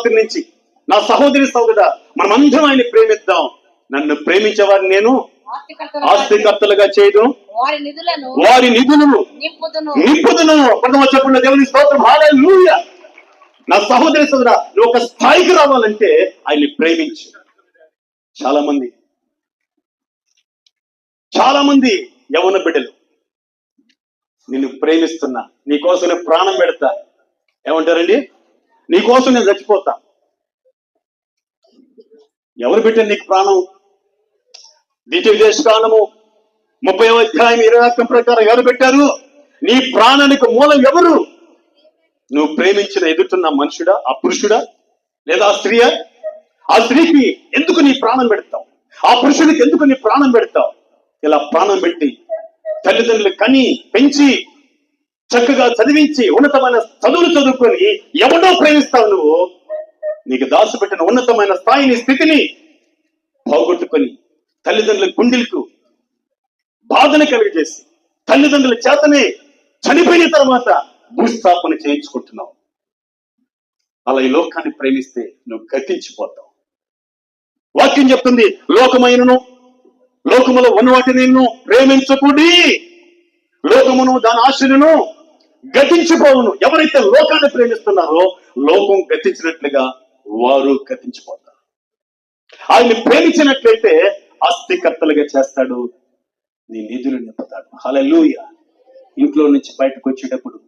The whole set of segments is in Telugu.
రాత్రి నుంచి నా సహోదరి సహోదరుడా, మనమందరం ఆయన ప్రేమిద్దాం. నన్ను ప్రేమించే వారిని నేను ఆస్తికర్తలుగా చేయదు, వారి నిధులను నింపుదును. ప్రథమ చెప్పండి దేవుని స్తోత్రం, హల్లెలూయా. నా సహోదరి సహోదరా, నువ్వు ఒక స్థాయికి రావాలంటే ఆయన్ని ప్రేమించు. చాలా మంది యవ్వన బిడ్డలు నిన్ను ప్రేమిస్తున్నా, నీకోసం నేను ప్రాణం పెడతా, ఏమంటారండి, నీకోసం నేను చచ్చిపోతా. ఎవరు పెట్టారు నీకు ప్రాణం? ద్వితీయోపదేశకాండము 30వ అధ్యాయం 20 ప్రకారం ఎవరు పెట్టారు? నీ ప్రాణానికి మూలం ఎవరు? నువ్వు ప్రేమించిన ఎదుటిన్న మనుషుడా, ఆ పురుషుడా, లేదా ఆ స్త్రీయా? ఆ స్త్రీకి ఎందుకు నీ ప్రాణం పెడతావు? ఆ పురుషుడికి ఎందుకు నీ ప్రాణం పెడతావు? ఇలా ప్రాణం పెట్టి తల్లిదండ్రులు కని పెంచి చక్కగా చదివించి ఉన్నతమైన చదువులు చదువుకొని ఎవడో ప్రేమిస్తావు నువ్వు? నీకు దాచిపెట్టిన ఉన్నతమైన స్థాయిని, స్థితిని పోగొట్టుకొని తల్లిదండ్రుల గుండెలకు బాధను కలిగజేసి తల్లిదండ్రుల చేతనే చనిపోయిన తర్వాత భూస్థాపన చేయించుకుంటున్నావు. అలా ఈ లోకాన్ని ప్రేమిస్తే నువ్వు గతించిపోతావు. వాక్యం చెప్తుంది, లోకమైనను లోకములో ఉన్న వాటిని ప్రేమించకూడి, లోకమును దాని ఆశలను గతించిపోవును. ఎవరైతే లోకాన్ని ప్రేమిస్తున్నారో లోకం గతించినట్లుగా వారు గతించిపోతారు. ఆయన్ని ప్రేమించినట్లయితే ఆస్తికర్తలుగా చేస్తాడు, నీ నిధులు నింపుతాడు. హల్లెలూయా. ఇంట్లో నుంచి బయటకు వచ్చేటప్పుడు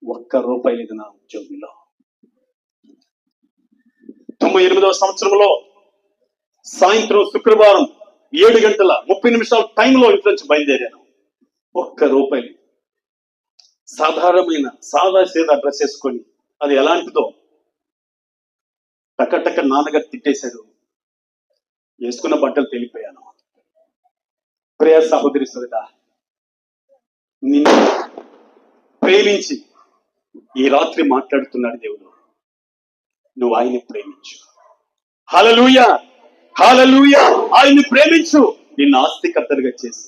₹1 లేదు నా ఉద్యోగంలో. 98వ సంవత్సరంలో సాయంత్రం శుక్రవారం 7:30 టైంలో ఇంట్లో నుంచి బయలుదేరాను. ₹1 సాధారణమైన సాదా డ్రెస్ వేసుకొని, అది ఎలాంటిదో టక్క నాన్నగారు తిట్టేశారు. వేసుకున్న బట్టలు తెలిపోయాను. ప్రియ సహోదరి సోదరా, నిన్ను ప్రేమించి ఈ రాత్రి మాట్లాడుతున్నాడు దేవుడు. నువ్వు ఆయన్ని ప్రేమించు. హల్లెలూయా, హల్లెలూయా. ఆయన్ని ప్రేమించు. నిన్ను ఆస్తికర్తలుగా చేసి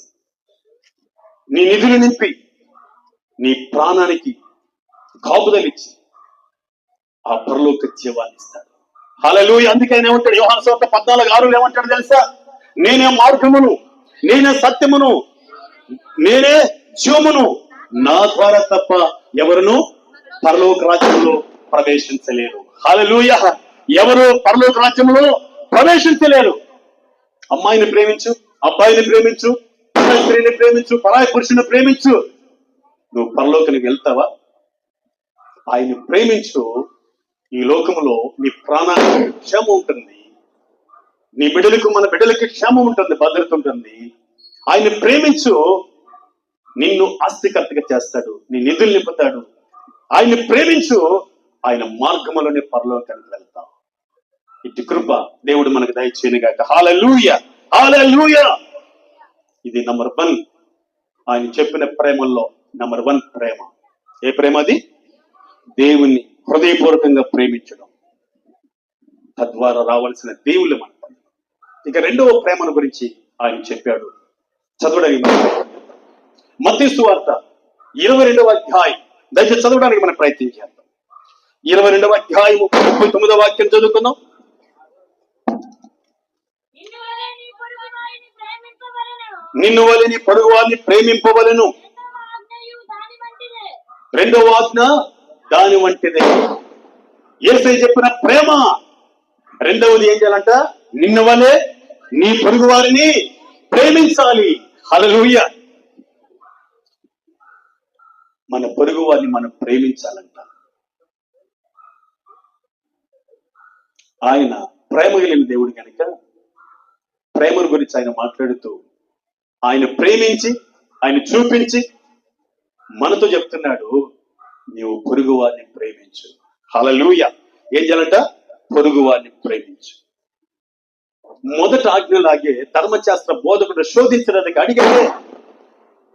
నీ నిధులు నింపి నీ ప్రాణానికి కాపుదలిచ్చి ఆ పరలోక జీవాన్ని ఇస్తాడు. హల్లెలూయా. అందుకే ఆయన ఏమంటాడు? యోహాను సువార్త 14:6 ఏమంటాడు తెలుసా? నేనే మార్గమును, నేనే సత్యమును, నేనే జీవమును, నా ద్వారా తప్ప ఎవరును పరలోక రాజ్యంలో ప్రవేశించలేరు. హల్లెలూయా. ఎవరు పరలోక రాజ్యంలో ప్రవేశించలేరు. అమ్మాయిని ప్రేమించు, అబ్బాయిని ప్రేమించు, పరాయి స్త్రీని ప్రేమించు, పరాయి పురుషుని ప్రేమించు, నువ్వు పరలోకానికి వెళ్తావా? ఆయన్ని ప్రేమించు. ఈ లోకంలో నీ ప్రాణానికి క్షేమం ఉంటుంది, నీ బిడ్డలకు, మన బిడ్డలకి క్షేమం ఉంటుంది, భద్రత ఉంటుంది. ఆయన్ని ప్రేమించు. నిన్ను ఆస్తికర్తగా చేస్తాడు, నీ నిధులు నింపుతాడు. ఆయన్ని ప్రేమించు. ఆయన మార్గములోనే పరలోకానికి వెళ్తావు. ఇటు కృప దేవుడు మనకు దయచేయనుగాక. హల్లెలూయా, హల్లెలూయా. ఇది నంబర్ 1. ఆయన చెప్పిన ప్రేమల్లో నంబర్ 1 ప్రేమ. ఏ ప్రేమ అది? దేవుణ్ణి హృదయపూర్వకంగా ప్రేమించడం. తద్వారా రావాల్సిన దేవుళ్ళు మన. ఇక 2వ ప్రేమను గురించి ఆయన చెప్పాడు. చదవడానికి మత్తయి సువార్త 22వ అధ్యాయం, దయచేసి చదవడానికి మనం ప్రయత్నం చేద్దాం. 22వ అధ్యాయం 39వ వాక్యం చదువుకుందాం. నిన్ను వలె నీ పొరుగు వారిని ప్రేమింపవలెను. 2వ ఆజ్ఞ దాని వంటిదే. యేసయ్య చెప్పిన ప్రేమ. 2వది ఏం చేయాలంట? నిన్ను వలె నీ పొరుగు వారిని ప్రేమించాలి. హల్లెలూయా. మన పొరుగు వారిని మనం ప్రేమించాలంట. ఆయన ప్రేమ కలిగిన దేవుడు కనుక ప్రేమను గురించి ఆయన మాట్లాడుతూ ఆయన ప్రేమించి, ఆయన చూపించి మనతో చెప్తున్నాడు, నీవు పొరుగు వారిని ప్రేమించు. హల్లెలూయా. ఏం చేయాలంట? పొరుగు వారిని ప్రేమించు. మొదట ఆజ్ఞలాగే ధర్మశాస్త్ర బోధకుడు శోధించడానికి అడిగాడే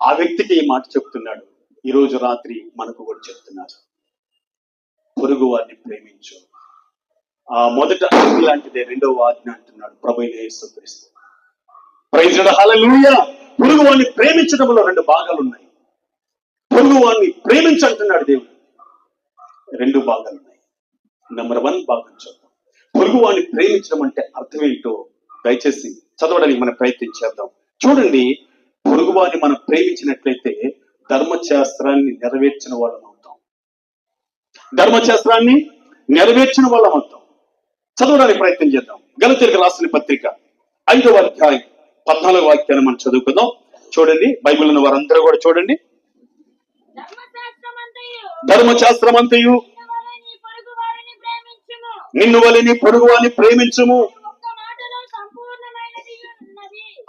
ఆ వ్యక్తికి ఈ మాట చెప్తున్నాడు. ఈరోజు రాత్రి మనకు కూడా చెప్తున్నారు, పొరుగు వారిని ప్రేమించు. ఆ మొదట ఆజ్ఞ లాంటిదే 2వ ఆజ్ఞ అంటున్నాడు ప్రభువైన యేసుక్రీస్తు. ప్రైజ్ లార్డ్, హల్లెలూయా. పొరుగు వారిని ప్రేమించడంలో 2 భాగాలు ఉన్నాయి. పొరుగు వారిని ప్రేమించంటున్నాడు దేవుడు. 2 భాగాలు ఉన్నాయి. నెంబర్ 1 భాగం చూద్దాం. పొరుగువాడిని ప్రేమించడం అంటే అర్థం ఏంటో దయచేసి చదవడానికి మనం ప్రయత్నం చేద్దాం. చూడండి, పొరుగువాడిని మనం ప్రేమించినట్లయితే ధర్మశాస్త్రాన్ని నెరవేర్చిన వాళ్ళం అవుతాం. ధర్మశాస్త్రాన్ని నెరవేర్చిన వాళ్ళం అవుతాం. చదవడానికి ప్రయత్నం చేద్దాం. గలతీయులకు రాసిన పత్రిక 5వ అధ్యాయం 14వ వాక్యాన్ని మనం చదువుకుందాం. చూడండి, బైబిల్ ఉన్న వారందరూ కూడా చూడండి. ధర్మశాస్త్రం అంతయు నిన్ను వలె నీ పొరుగు వారిని ప్రేమించుము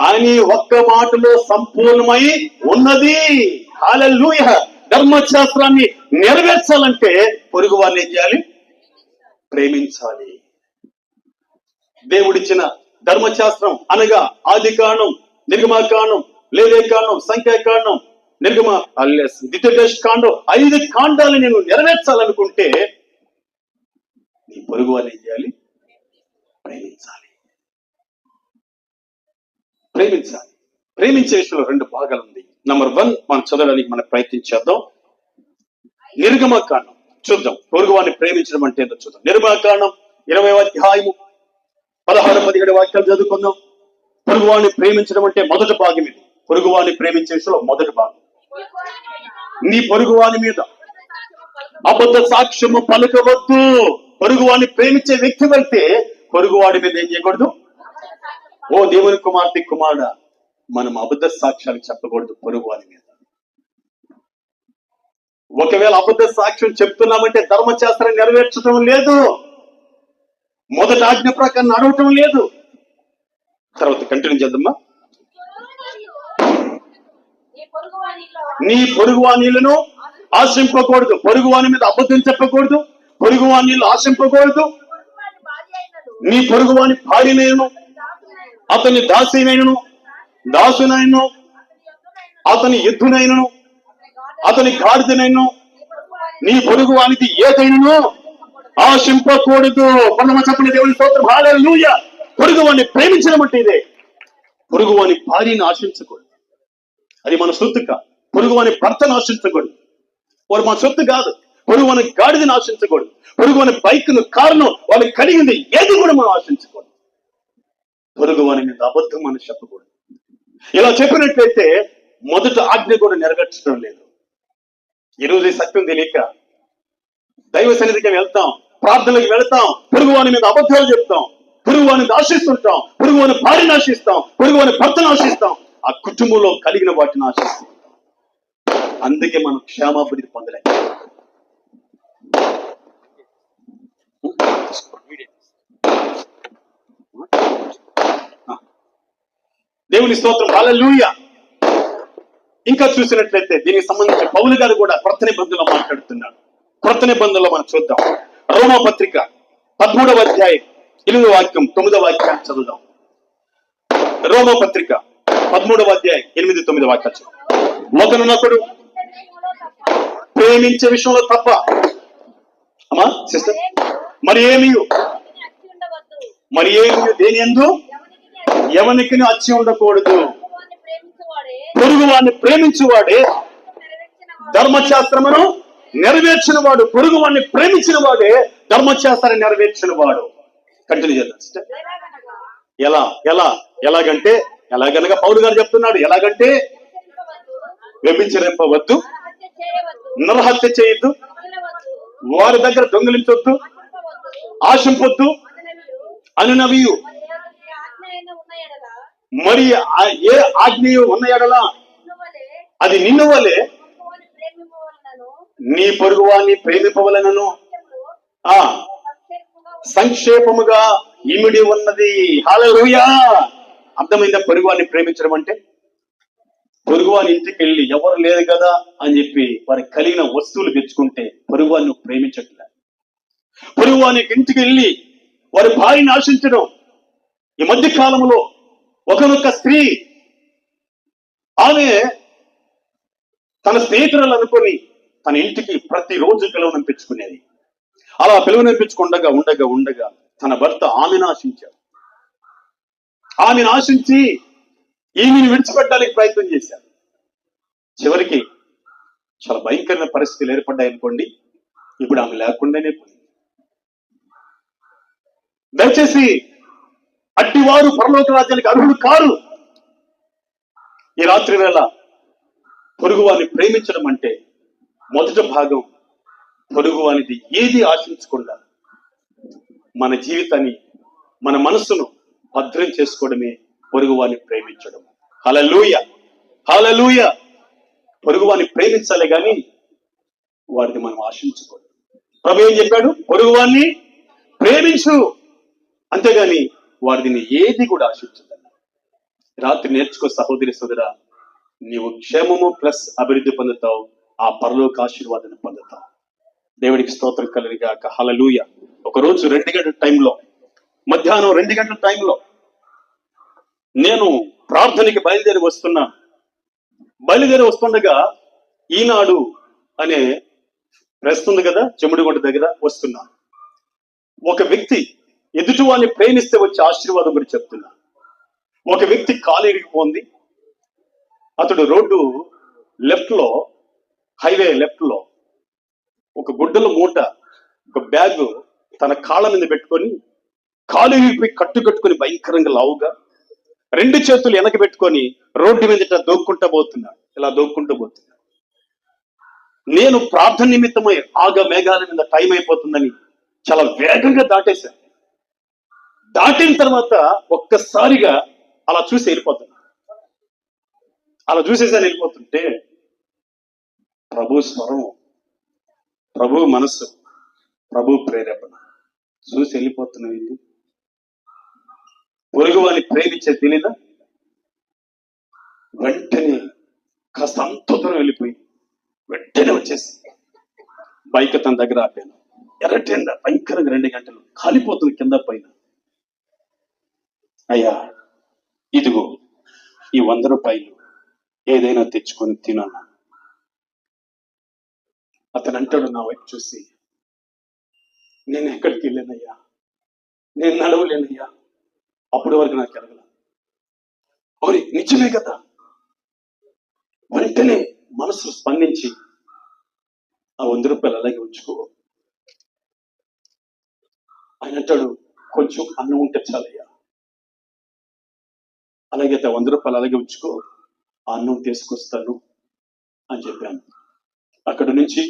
అని ఒక్క మాటలో సంపూర్ణమై ఉన్నది. హల్లెలూయా. ధర్మశాస్త్రాన్ని నెరవేర్చాలంటే పొరుగు వారిని ఏం చేయాలి? ప్రేమించాలి. దేవుడిచ్చిన ధర్మశాస్త్రం అనగా ఆదికాండం, నిర్గమకాండం, లేవియకాండం, సంఖ్యాకాండం, ద్వితీయోపదేశకాండం 5 కాండాలు నేను నెరవేర్చాలనుకుంటే నీ పొరుగు వారిని ఏం చేయాలి? ప్రేమించాలి. ప్రేమించాలి. ప్రేమించే విషయంలో 2 భాగాలు ఉంది. నెంబర్ 1 మనం చదవడానికి మనం ప్రయత్నించేద్దాం. నిర్గమకాండం చూద్దాం. పొరుగు వారిని ప్రేమించడం అంటే ఏంటో చూద్దాం. నిర్గమకాండం 20వ అధ్యాయము 16-17 వాక్యాలు చదువుకుందాం. పొరుగువాడిని ప్రేమించడం అంటే మొదటి భాగం ఇది. పొరుగువాడిని ప్రేమించే విషయంలో మొదటి భాగం. నీ పొరుగువాని మీద అబద్ధ సాక్ష్యము పలుకవద్దు. పొరుగువాడిని ప్రేమించే వ్యక్తి అయితే పొరుగువాడి మీద ఏం చేయకూడదు? ఓ దేవుని కుమార్తె కుమారుడా, మనం అబద్ధ సాక్ష్యాలు చెప్పకూడదు పొరుగువాని మీద. ఒకవేళ అబద్ధ సాక్ష్యం చెప్తున్నామంటే ధర్మశాస్త్రం నెరవేర్చడం లేదు, మొదటి ఆజ్ఞ ప్రకారం నడవటం లేదు. తర్వాత కంటిన్యూ చేద్దామా. నీ పొరుగువాణీలను ఆశింపకూడదు. పొరుగువాని మీద అబద్ధం చెప్పకూడదు. పొరుగువాణీలు ఆశింపకూడదు. నీ పొరుగువాని భార్యనైనను, అతని దాసినైనను, దాసునైనను, అతని ఎద్దునైనను, అతని గాడిదనైనను, నీ పొరుగువానికి ఏదైనను ఆశింపకూడదు. కొంతమంది చెప్పండి దేవుని స్తోత్రం. హల్లెలూయా. పొరుగువాన్ని ప్రేమించడం అంటే ఇదే. పొరుగువాని భార్యను ఆశించకూడదు, అది మన సొత్తు కాదు. పొరుగువాని భర్తను ఆశించకూడదు, వారు మన సొత్తు కాదు. పొరుగువాని గాడిదని ఆశించకూడదు. పొరుగువాని బైక్ను, కారును, వాళ్ళకి కలిగింది ఏది కూడా మనం ఆశించకూడదు. పొరుగువాని మీద అబద్ధం మనం చెప్పకూడదు. ఇలా చెప్పినట్లయితే మొదటి ఆజ్ఞ కూడా నెరవేర్చడం లేదు. ఈరోజు ఈ సత్యం తెలియక దైవ సన్నిధికి వెళ్తాం, ప్రార్థనలకు వెళ్తాం, పొరుగువాని మీద అబద్ధాలు చెప్తాం, పొరుగువాని ఆశిస్తుంటాం, పొరుగువాని భార్యను ఆశిస్తాం, పొరుగువాని భర్తను ఆశిస్తాం, ఆ కుటుంబంలో కలిగిన వాటిని ఆశిస్తాం. అందుకే మనం క్షేమాభివృద్ధి పొందలేం. దేవుని స్తోత్రం. హల్లెలూయా. ఇంకా చూసినట్లయితే దీనికి సంబంధించి పౌలు గారు కూడా కొత్త నిబంధనలో మాట్లాడుతున్నాడు. కొత్త నిబంధనలో మనం చూద్దాం. రోమా పత్రిక 13వ అధ్యాయం 8వ వాక్యం 9వ వాక్యాన్ని చదువుదాం. రోమా పత్రిక 13వ అధ్యాయం 8-9 వాక్యాలు. ఒకనొకడు ప్రేమించే విషయంలో తప్ప, అమ్మా సిస్టర్, మరి ఏమి దేని యందు ఎవనికి అచ్చి ఉండకూడదు. పొరుగువాన్ని ప్రేమించువాడే ధర్మశాస్త్రమును నెరవేర్చిన వాడు. పొరుగువాన్ని ప్రేమించిన వాడే ధర్మశాస్త్రాన్ని నెరవేర్చిన వాడు. కంటిన్యూ చేద్దాం సిస్టర్. ఎలాగనగా పౌలు గారు చెప్తున్నాడు. ఎలాగంటే వ్యభిచరింపవద్దు, నరహత్య చేయొద్దు, వారి దగ్గర దొంగిలించొద్దు, ఆశింపొద్దు, అనునవియు మరి ఏ ఆజ్ఞయు ఉన్న ఎడల అది నిన్ను వలె నీ పొరుగువాన్ని ప్రేమింపవలెనను సంక్షేపముగా ఇమిడి ఉన్నది. హల్లెలూయా. అర్థమైందా? పొరుగువాన్ని ప్రేమించడం అంటే పొరుగువాని ఇంటికి వెళ్ళి ఎవరు లేదు కదా అని చెప్పి వారి కలిగిన వస్తువులు తెచ్చుకుంటే పొరుగువాన్ని నువ్వు ప్రేమించట్లే. పొరుగువాని ఇంటికి వెళ్ళి వారి భార్యని ఆశించడం. ఈ మధ్య కాలంలో ఒకనొక స్త్రీ, ఆమె తన స్నేహితురాలు అనుకొని తన ఇంటికి ప్రతిరోజు పిలువనంపించుకునేది. అలా పిలువనంపించుకుండగా ఉండగా తన భర్త ఆమెను ఆశించాడు. ఆమెను ఆశించి ఈమెను విడిచిపెట్టడానికి ప్రయత్నం చేశాడు. చివరికి చాలా భయంకరమైన పరిస్థితులు ఏర్పడ్డాయి అనుకోండి. ఇప్పుడు ఆమె లేకుండానే పోయింది. దయచేసి అట్టివారు పరలోక రాజ్యానికి అర్హులు కారు. ఈ రాత్రి వేళ పొరుగు వారిని ప్రేమించడం అంటే మొదటి భాగం పొరుగు వారిది ఏది ఆశించకుండా మన జీవితాన్ని, మన మనస్సును భద్రం చేసుకోవడమే పొరుగు వారిని ప్రేమించడం. హల్లెలూయా, హల్లెలూయా. పొరుగు వారిని ప్రేమించాలి కానీ వారిని మనం ఆశించకూడదు. ప్రభు ఏం చెప్పాడు? పొరుగు వారిని ప్రేమించు, అంతేగాని వారిని ఏది కూడా ఆశించదన్న. రాత్రి నేర్చుకో సహోదరి సోదరా, నీవు క్షేమము ప్లస్ అభివృద్ధి పొందుతావు, ఆ పరలోక ఆశీర్వాదాన్ని పొందుతావు. దేవుడికి స్తోత్రం కలుగుగాక. హల్లెలూయా. ఒకరోజు 2 గంటల టైంలో, మధ్యాహ్నం 2 గంటల టైంలో నేను ప్రార్థనకి బయలుదేరి వస్తుండగా ఈనాడు అనే ప్రెస్ ఉంది కదా, చెముడుగొండ దగ్గర వస్తున్నా. ఒక వ్యక్తి ఎదుటి వాడిని ప్రేమిస్తే వచ్చే ఆశీర్వాదం గురించి చెప్తున్నా. ఒక వ్యక్తి కాలు ఇరిగిపోయింది. అతడు రోడ్డు హైవే లెఫ్ట్ లో ఒక గుడ్డల మూట, ఒక బ్యాగ్ తన కాళ్ళ మీద పెట్టుకొని, కాలు ఇరిగిపోయి కట్టుకొని భయంకరంగా లావుగా 2 చేతులు వెనక పెట్టుకొని రోడ్డు మీద ఇట్లా దోక్కుంటూ పోతున్నాడు. నేను ప్రార్థన నిమిత్తమై మేఘాల మీద టైం అయిపోతుందని చాలా వేగంగా దాటేశాను. దాటిన తర్వాత ఒక్కసారిగా అలా వెళ్ళిపోతుంటే ప్రభు స్వరం, ప్రభు మనస్సు, ప్రభు ప్రేరేపణ చూసి వెళ్ళిపోతున్నావు. పొరుగు వారిని ప్రేమించే తెలీదా? వెంటనే కాస్త అంత దూరం వెళ్ళిపోయి వెంటనే వచ్చేసి బైక్ తన దగ్గర ఆపాను. ఎర్రటెండ భయంకరంగా 2 గంటలు కాలిపోతుంది కింద పైన. అయ్యా, ఇదిగో ఈ 100 రూపాయలు ఏదైనా తెచ్చుకొని తినన్నా. అతను అంటాడు నా వైపు చూసి, నేను ఎక్కడికి వెళ్ళానయ్యా, నేను నడవలేనయ్యా. అప్పటి వరకు నాకు ఎరగల. అవును, నిజమే కదా. వెంటనే మనసు స్పందించి ఆ 100 రూపాయలు అలాగే ఉంచుకో. ఆయన అంటాడు, కొంచెం అన్నం ఉంటే చాలయ్యా. అలాగైతే 100 రూపాయలు అలాగే ఉంచుకో, ఆ అన్నం తీసుకొస్తాను అని చెప్పాను. అక్కడి నుంచి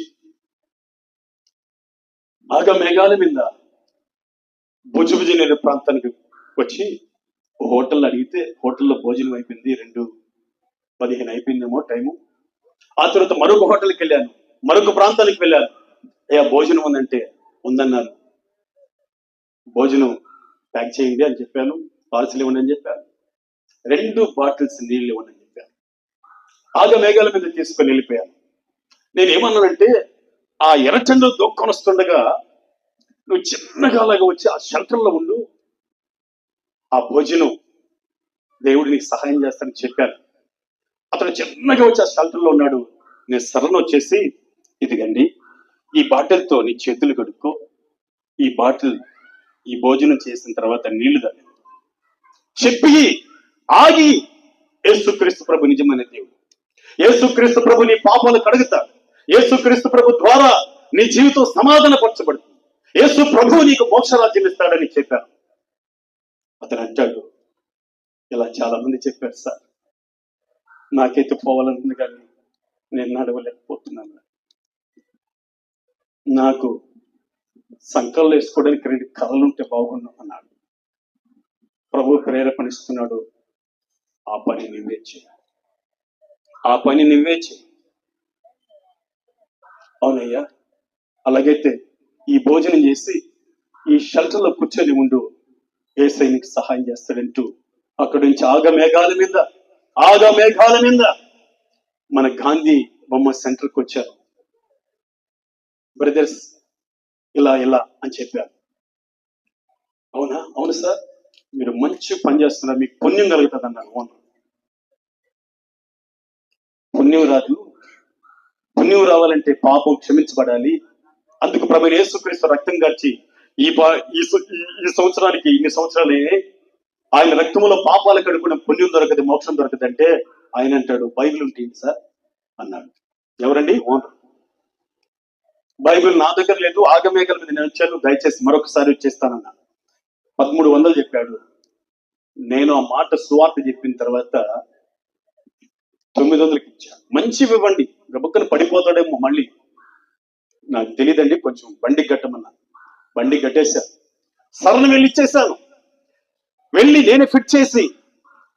మేఘాల మీద భుజభుజనేరు ప్రాంతానికి వచ్చి హోటల్ అడిగితే హోటల్లో భోజనం అయిపోయింది. 2:15 అయిపోయిందేమో టైము. ఆ తర్వాత మరొక హోటల్కి వెళ్ళాను, మరొక ప్రాంతానికి వెళ్ళాను. అయ్యా భోజనం ఉందంటే ఉందన్నారు. భోజనం ప్యాక్ చేయండి అని చెప్పాను. పార్సిల్ ఇవ్వండి అని చెప్పాను. 2 బాటిల్స్ నీళ్ళు ఇవ్వండి అని చెప్పాను. మేఘాల మీద తీసుకొని వెళ్ళిపోయాను. నేను ఏమన్నానంటే, ఆ ఎర్రచంద్ర దొక్కొని వస్తుండగా నువ్వు చిన్నగా అలాగా వచ్చి ఆ షెల్టర్లో ఉండు, ఆ భోజనం దేవుడు నీకు సహాయం చేస్తానని చెప్పాను. అతను చిన్నగా వచ్చి ఆ షెల్టర్లో ఉన్నాడు. నేను సరళన వచ్చేసి, ఇదిగండి ఈ బాటిల్తో నీ చేతులు కడుక్కో, ఈ భోజనం చేసిన తర్వాత నీళ్లు తాగు చెప్పి ఆగి, యేసుక్రీస్తు ప్రభు నిజమైన దేవుడు, యేసుక్రీస్తు ప్రభు నీ పాపాలు కడుగుతాడు, యేసుక్రీస్తు ప్రభు ద్వారా నీ జీవితం సమాధాన పరచబడుతుంది, యేసు ప్రభు నీకు మోక్షరాజ్యం ఇస్తాడని చెప్పాను. అతను అంటాడు, ఇలా చాలా మంది చెప్పారు సార్, నాకైతే పోవాలనుంది కానీ నేను నడవలేకపోతున్నాను. నాకు సంకల్లో వేసుకోవడానికి 2 కర్రలుంటే బాగుండు అన్నాడు. ప్రభు ప్రేరేపణిస్తున్నాడు, ఆ పని నువ్వే చేయి. అవునయ్యా, అలాగైతే ఈ భోజనం చేసి ఈ షెల్టర్లో కూర్చొని ఉండు, యేసయ్య నీకు సహాయం చేస్తాడంటూ అక్కడి నుంచి మేఘాల మీద మన గాంధీ బొమ్మ సెంటర్కి వచ్చారు. బ్రదర్స్ ఇలా అని చెప్పారు. అవును సార్, మీరు మంచి పని చేస్తున్నారు, మీకు పుణ్యం కలుగుతుంది అన్నారు. పుణ్యం రావాలంటే పాపం క్షమించబడాలి. అందుకు ప్రభువైన యేసుక్రీస్తు రక్తం కార్చి ఈ సంవత్సరానికి ఇన్ని సంవత్సరాలే ఆయన రక్తంలో పాపాలు కడుక్కున్న పుణ్యం దొరకదు, మోక్షం దొరకదు అంటే ఆయన అంటాడు, బైబిల్ ఉంటుంది సార్ అన్నాడు. ఎవరండి? ఓనర్. బైబిల్ నా దగ్గర లేదు, మేఘాల మీద నేను వచ్చాను, దయచేసి మరొకసారి వచ్చేస్తానన్నాను. 1300 చెప్పాడు. నేను ఆ మాట సువార్త చెప్పిన తర్వాత 900కి ఇచ్చాను. మంచివి ఇవ్వండి, గబుక్కన పడిపోతాడేమో మళ్ళీ, నాకు తెలియదండి, కొంచెం బండి కట్టమన్నా. బండి కట్టేశాను, సరళ వెళ్ళి ఇచ్చేసాను. వెళ్ళి నేనే ఫిట్ చేసి,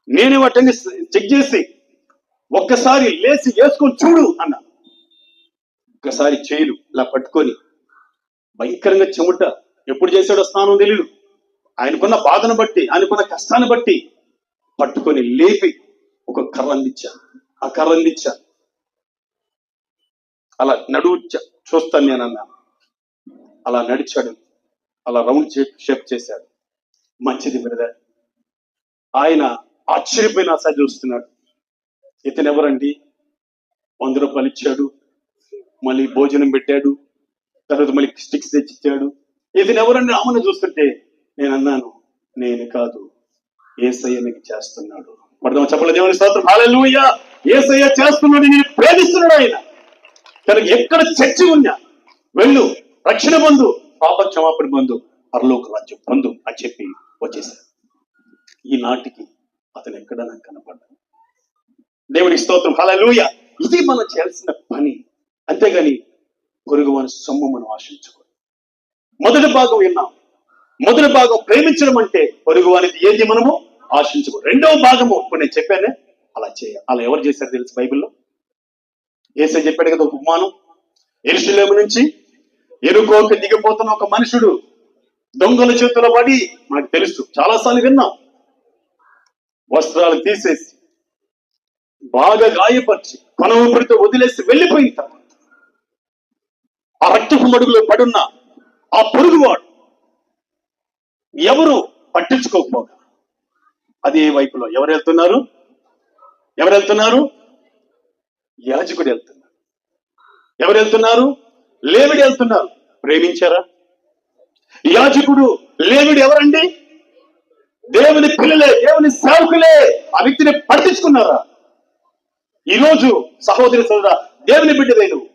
నేనే వాటిని చెక్ చేసి, ఒక్కసారి లేచి వేసుకొని చూడు అన్న. ఒక్కసారి చేయలు ఇలా పట్టుకొని భయంకరంగా చెమట, ఎప్పుడు చేశాడో స్నానం తెలియదు, ఆయనకున్న బాధను బట్టి, ఆయనకున్న కష్టాన్ని బట్టి పట్టుకొని లేపి ఒక కర్ర అందించాను. ఆ కర్ర అందించాను, అలా నడువు చూస్తాను నేను అన్నాను. అలా నడిచాడు, అలా రౌండ్ షేప్ చేశాడు. మంచిది బ్రదర్. ఆయన ఆశ్చర్యపోయిన ఆశ చూస్తున్నాడు. ఇతను ఎవరండి, 100 రూపాయలు ఇచ్చాడు, మళ్ళీ భోజనం పెట్టాడు, తర్వాత మళ్ళీ స్టిక్స్ తెచ్చిచ్చాడు. ఇతను ఎవరండి ఆమెను చూస్తుంటే నేను అన్నాను, నేను కాదు, యేసయ్య నీకు చేస్తున్నాడు. పడదాం చెప్పలే దేవుని స్తోత్రం, హల్లెలూయా. యేసయ్య చేస్తున్నాడు, నేను ప్రేమిస్తున్నాడు ఆయన. కనుక ఎక్కడ చర్చి ఉన్నా వెళ్ళు, రక్షణ పొందు, పాప క్షమాపణ పొందు, పరలోక రాజ్యం పొందు అని చెప్పి వచ్చేసాడు. ఈనాటికి అతను ఎక్కడ నాకు కనపడ్డాడు. దేవునికి స్తోత్రం, హల్లెలూయా. ఇది మనం చేయాల్సిన పని, అంతేగాని పొరుగు వాని సొమ్ము మనం ఆశించుకోవాలి. మొదటి భాగం విన్నాం. మొదటి భాగం ప్రేమించడం అంటే పొరుగు వానికి ఏది మనము ఆశించుకో. రెండవ భాగము ఇప్పుడు నేను చెప్పానే అలా చేయాలి. అలా ఎవరు చేశారు తెలుసు బైబిల్లో? యేసయ్య చెప్పాడు కదా ఉపమానం. యెరూషలేము నుంచి యెరికోకి దిగిపోతున్న ఒక మనుషుడు దొంగల చేతిలో పడి, మనకు తెలుసు, చాలాసార్లు విన్నాం, వస్త్రాలు తీసేసి బాగా గాయపరిచి కొన ఊపిరితో వదిలేసి వెళ్ళిపోయిన తర్వాత ఆ రక్తపు మడుగులో పడున్న ఆ పొరుగువాడు ఎవరు పట్టించుకోకపోగా అదే వైపులో ఎవరు వెళ్తున్నారు? యాజకుడు వెళ్తున్నారు. ఎవరు వెళ్తున్నారు? లేవిడి వెళ్తున్నారు. ప్రేమించారా? యాజకుడు లేవిడి ఎవరండి? దేవుని పిల్లలే, దేవుని సేవకులే. ఆ వ్యక్తిని పట్టించుకున్నారా? ఈరోజు సహోదరి సోదరా, దేవుని బిడ్డవే నువ్వు,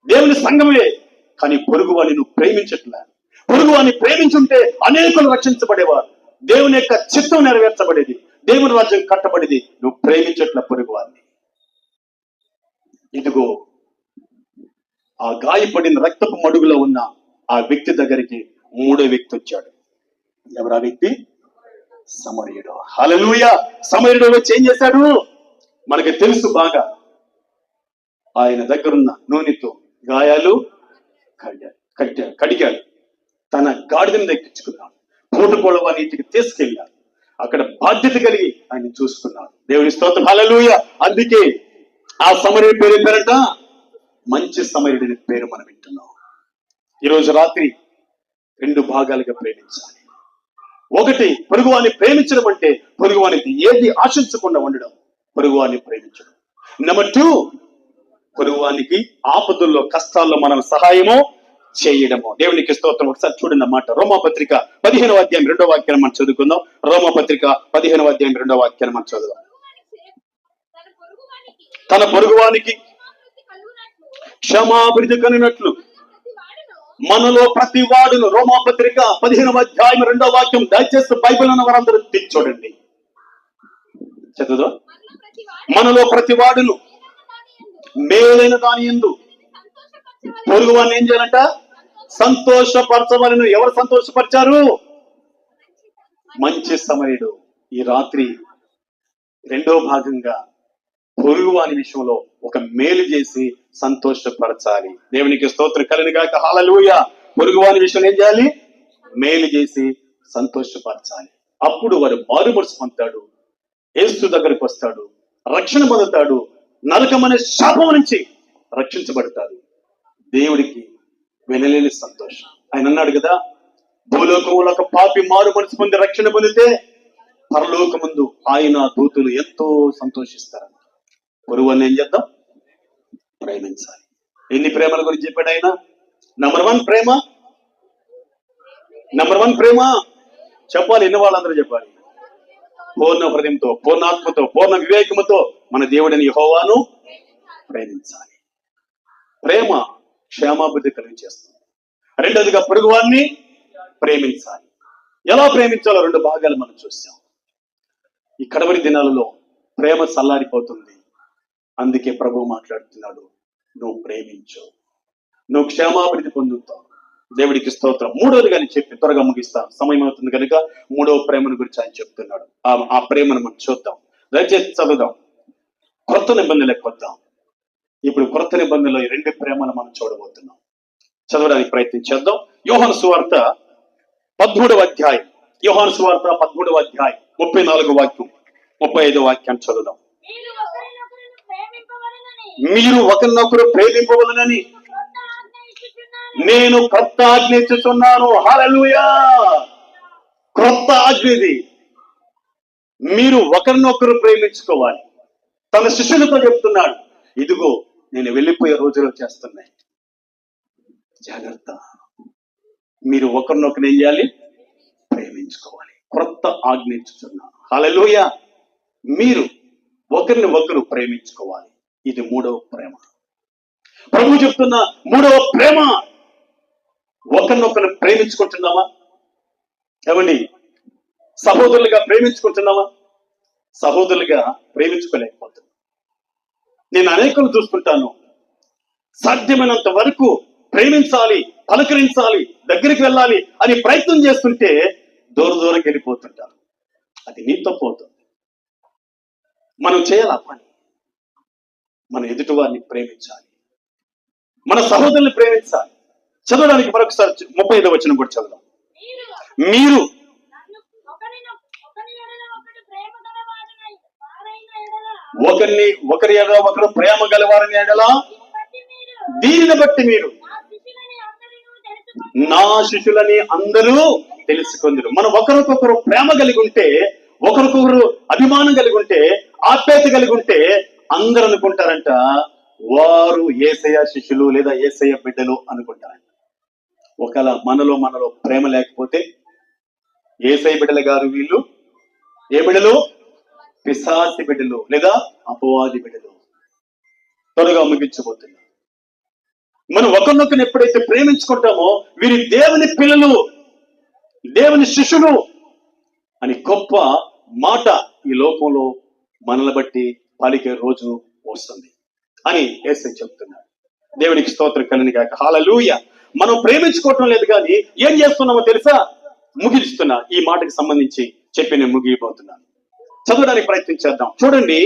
దేవుని సంఘమే, కానీ పొరుగు వాడిని నువ్వు ప్రేమించట్లే. పొరుగు వాడిని ప్రేమించుంటే అనేకులు రక్షించబడేవారు, దేవుని యొక్క చిత్తం నెరవేర్చబడేది, దేవుని రాజ్యం కట్టబడేది. నువ్వు ప్రేమించట్లే పొరుగు వాడిని. ఇదిగో ఆ గాయపడిన రక్తపు మడుగులో ఉన్న ఆ వ్యక్తి దగ్గరికి మూడో వ్యక్తి వచ్చాడు. ఎవరు ఆ వ్యక్తి? సమరయుడు. హల్లెలూయా. సమరయుడు వచ్చి ఏం చేశాడు? మనకి తెలుసు బాగా. ఆయన దగ్గరున్న నూనెతో గాయాలు కడిగాడు. తన గాడిదని దక్కించుకున్నాడు. పూటకోళ ఇంటికి తీసుకెళ్ళాడు. అక్కడ బాధ్యత కలిగి ఆయన చూసుకున్నాడు. దేవుని స్తోత్రం, హల్లెలూయా. అందుకే ఆ సమరయుడి పేరు పేరట మంచి సమరయుడి పేరు మనం వింటున్నాం. ఈరోజు రాత్రి 2 భాగాలుగా ప్రేమించాలి. ఒకటి, పొరుగువాన్ని ప్రేమించడం అంటే పొరుగువానికి ఏది ఆశించకుండా ఉండడం, పొరుగువాన్ని ప్రేమించడం. నెంబర్ 2, పొరుగువానికి ఆపదల్లో కష్టాల్లో మనం సహాయము చేయడము. దేవునికి స్తోత్రం. ఒకసారి చూడండి అన్నమాట. రోమాపత్రిక 15వ అధ్యాయం 2వ వాక్యాన్ని మనం చదువుకుందాం. రోమాపత్రిక 15వ అధ్యాయం 2వ వాక్యాన్ని మనం చదువుదాం. తన పొరుగువానికి క్షమాభివృద్ధి కలిగినట్లు మనలో ప్రతి వాడును. రోమాపత్రిక 15వ అధ్యాయం 2వ వాక్యం. దయచేసి బైబిల్ ఉన్న వారందరూ చూడండి, చదువుదా. మనలో ప్రతి వాడును మేలైన దాని యందు పొరుగు వాడిని ఏం చేయాలంట? సంతోషపరచవలెను. ఎవరు సంతోషపరిచారు? మంచి సమరయుడు. ఈ రాత్రి 2వ భాగంగా పొరుగు వాని విషయంలో ఒక మేలు చేసి సంతోషపరచాలి. దేవునికి స్తోత్రం కలుగును గాక, హల్లెలూయా. పొరుగు వాని విషయంలో ఏం చేయాలి? మేలు చేసి సంతోషపరచాలి. అప్పుడు వాడు మారుమనసు పొందుతాడు, యేసు దగ్గరికి వస్తాడు, రక్షణ పొందుతాడు, నరకం అనే శాపం నుంచి రక్షించబడతాడు. దేవుడికి వినలేని సంతోషం. ఆయన అన్నాడు కదా, భూలోకములో ఒక పాపి మారు మనసు పొంది రక్షణ పొందితే పరలోకమందు ఆయన దూతులు ఎంతో సంతోషిస్తారు. పొరుగువాన్ని ఏం చేద్దాం? ప్రేమించాలి. ఎన్ని ప్రేమల గురించి చెప్పాడు ఆయన? నంబర్ 1 ప్రేమ చెప్పాలి. ఎన్ని వాళ్ళందరూ చెప్పాలి? పూర్ణ హృదయంతో, పూర్ణాత్మతో, పూర్ణ వివేకముతో మన దేవుడిని యెహోవాను ప్రేమించాలి. ప్రేమ క్షేమాభివృద్ధి కలిగి చేస్తుంది. రెండోదిగా పొరుగువాన్ని ప్రేమించాలి. ఎలా ప్రేమించాలో 2 భాగాలు మనం చూసాం. ఈ కడవరి దినాలలో ప్రేమ చల్లారిపోతుంది. అందుకే ప్రభు మాట్లాడుతున్నాడు, నువ్వు ప్రేమించు, నువ్వు క్షేమాభివృద్ధి పొందుతావు. దేవుడికి స్తోత్రం. మూడోది కానీ చెప్పి త్వరగా ముగిస్తాను, సమయం అవుతుంది కనుక మూడవ ప్రేమను గురించి ఆయన చెప్తున్నాడు. ఆ ప్రేమను మనం చూద్దాం. దయచేసి చదువుదాం. కొత్త నిబంధనలకు వద్దాం. ఇప్పుడు కొత్త నిబంధనలో ఈ 2 ప్రేమను మనం చూడబోతున్నాం. చదవడానికి ప్రయత్నం చేద్దాం. యోహాను సువార్త 13వ అధ్యాయం. యోహాను సువార్త 13వ అధ్యాయం 34వ వాక్యం 35వ వాక్యాన్ని చదువుదాం. మీరు ఒకరినొకరు ప్రేమింపవలనని నేను క్రొత్త ఆజ్ఞ ఇచ్చుచున్నాను. హల్లెలూయా. క్రొత్త ఆజ్ఞ ఇది. మీరు ఒకరినొకరు ప్రేమించుకోవాలి. తన శిష్యులతో చెప్తున్నాడు, ఇదిగో నేను వెళ్ళిపోయే రోజులు చేస్తున్నాయి, జాగ్రత్త, మీరు ఒకరినొకరు ఏం చేయాలి? ప్రేమించుకోవాలి. క్రొత్త ఆజ్ఞ ఇచ్చుచున్నాను. హల్లెలూయా. మీరు ఒకరిని ఒకరు ప్రేమించుకోవాలి. ఇది 3వ ప్రేమ. ప్రభు చెప్తున్న 3వ ప్రేమ. ఒకరినొకరు ప్రేమించుకుంటున్నామా? ఏమండి, సహోదరులుగా ప్రేమించుకుంటున్నామా? సహోదరులుగా ప్రేమించుకోలేకపోతున్నాం. నేను అనేకలు చూస్తుంటాను, సాధ్యమైనంత వరకు ప్రేమించాలి, పలకరించాలి, దగ్గరికి వెళ్ళాలి అని ప్రయత్నం చేస్తుంటే దూరం వెళ్ళిపోతుంటారు. అది నీ తప్పు అవుతుంది. మనం చేయాలి ఆ పని. మన ఎదుటి వారిని ప్రేమించాలి, మన సహోదరుని ప్రేమించాలి. చదవడానికి మరొకసారి 35వ వచనం కూడా చదువుదాం. మీరు ఒకరి ఎడల ఒకరు ప్రేమ గలవారని ఎడల దీనిని బట్టి మీరు నా శిష్యులని అందరూ తెలుసుకుందరు. మనం ఒకరికొకరు ప్రేమ కలిగి ఉంటే, ఒకరికొకరు అభిమానం కలిగి ఉంటే, ఆప్యాయత కలిగి ఉంటే అందరూ అనుకుంటారంట వారు యేసయ్య శిష్యులు లేదా యేసయ్య బిడ్డలు అనుకుంటారంట. ఒకవేళ మనలో ప్రేమ లేకపోతే యేసయ్య బిడ్డలు గారు వీళ్ళు ఏ బిడ్డలు? పిశాచి బిడ్డలు లేదా అపవాది బిడ్డలు. త్వరగా ముగించబోతున్నా. మనం ఒకరినొకరిని ఎప్పుడైతే ప్రేమించుకుంటామో వీరి దేవుని పిల్లలు, దేవుని శిష్యులు అని గొప్ప మాట ఈ లోకంలో మనల్ని బట్టి పలికే రోజు వస్తుంది అని యేసయ్య చెప్తున్నాడు. దేవునికి స్తోత్రం కలుగును గాక. హల్లెలూయా. మనం ప్రేమించుకోవటం లేదు కానీ ఏం చేస్తున్నామో తెలుసా? ముగిస్తున్నా. ఈ మాటకి సంబంధించి చెప్పి నేను ముగిపోతున్నాను. చదవడానికి ప్రయత్నం చేద్దాం. చూడండి,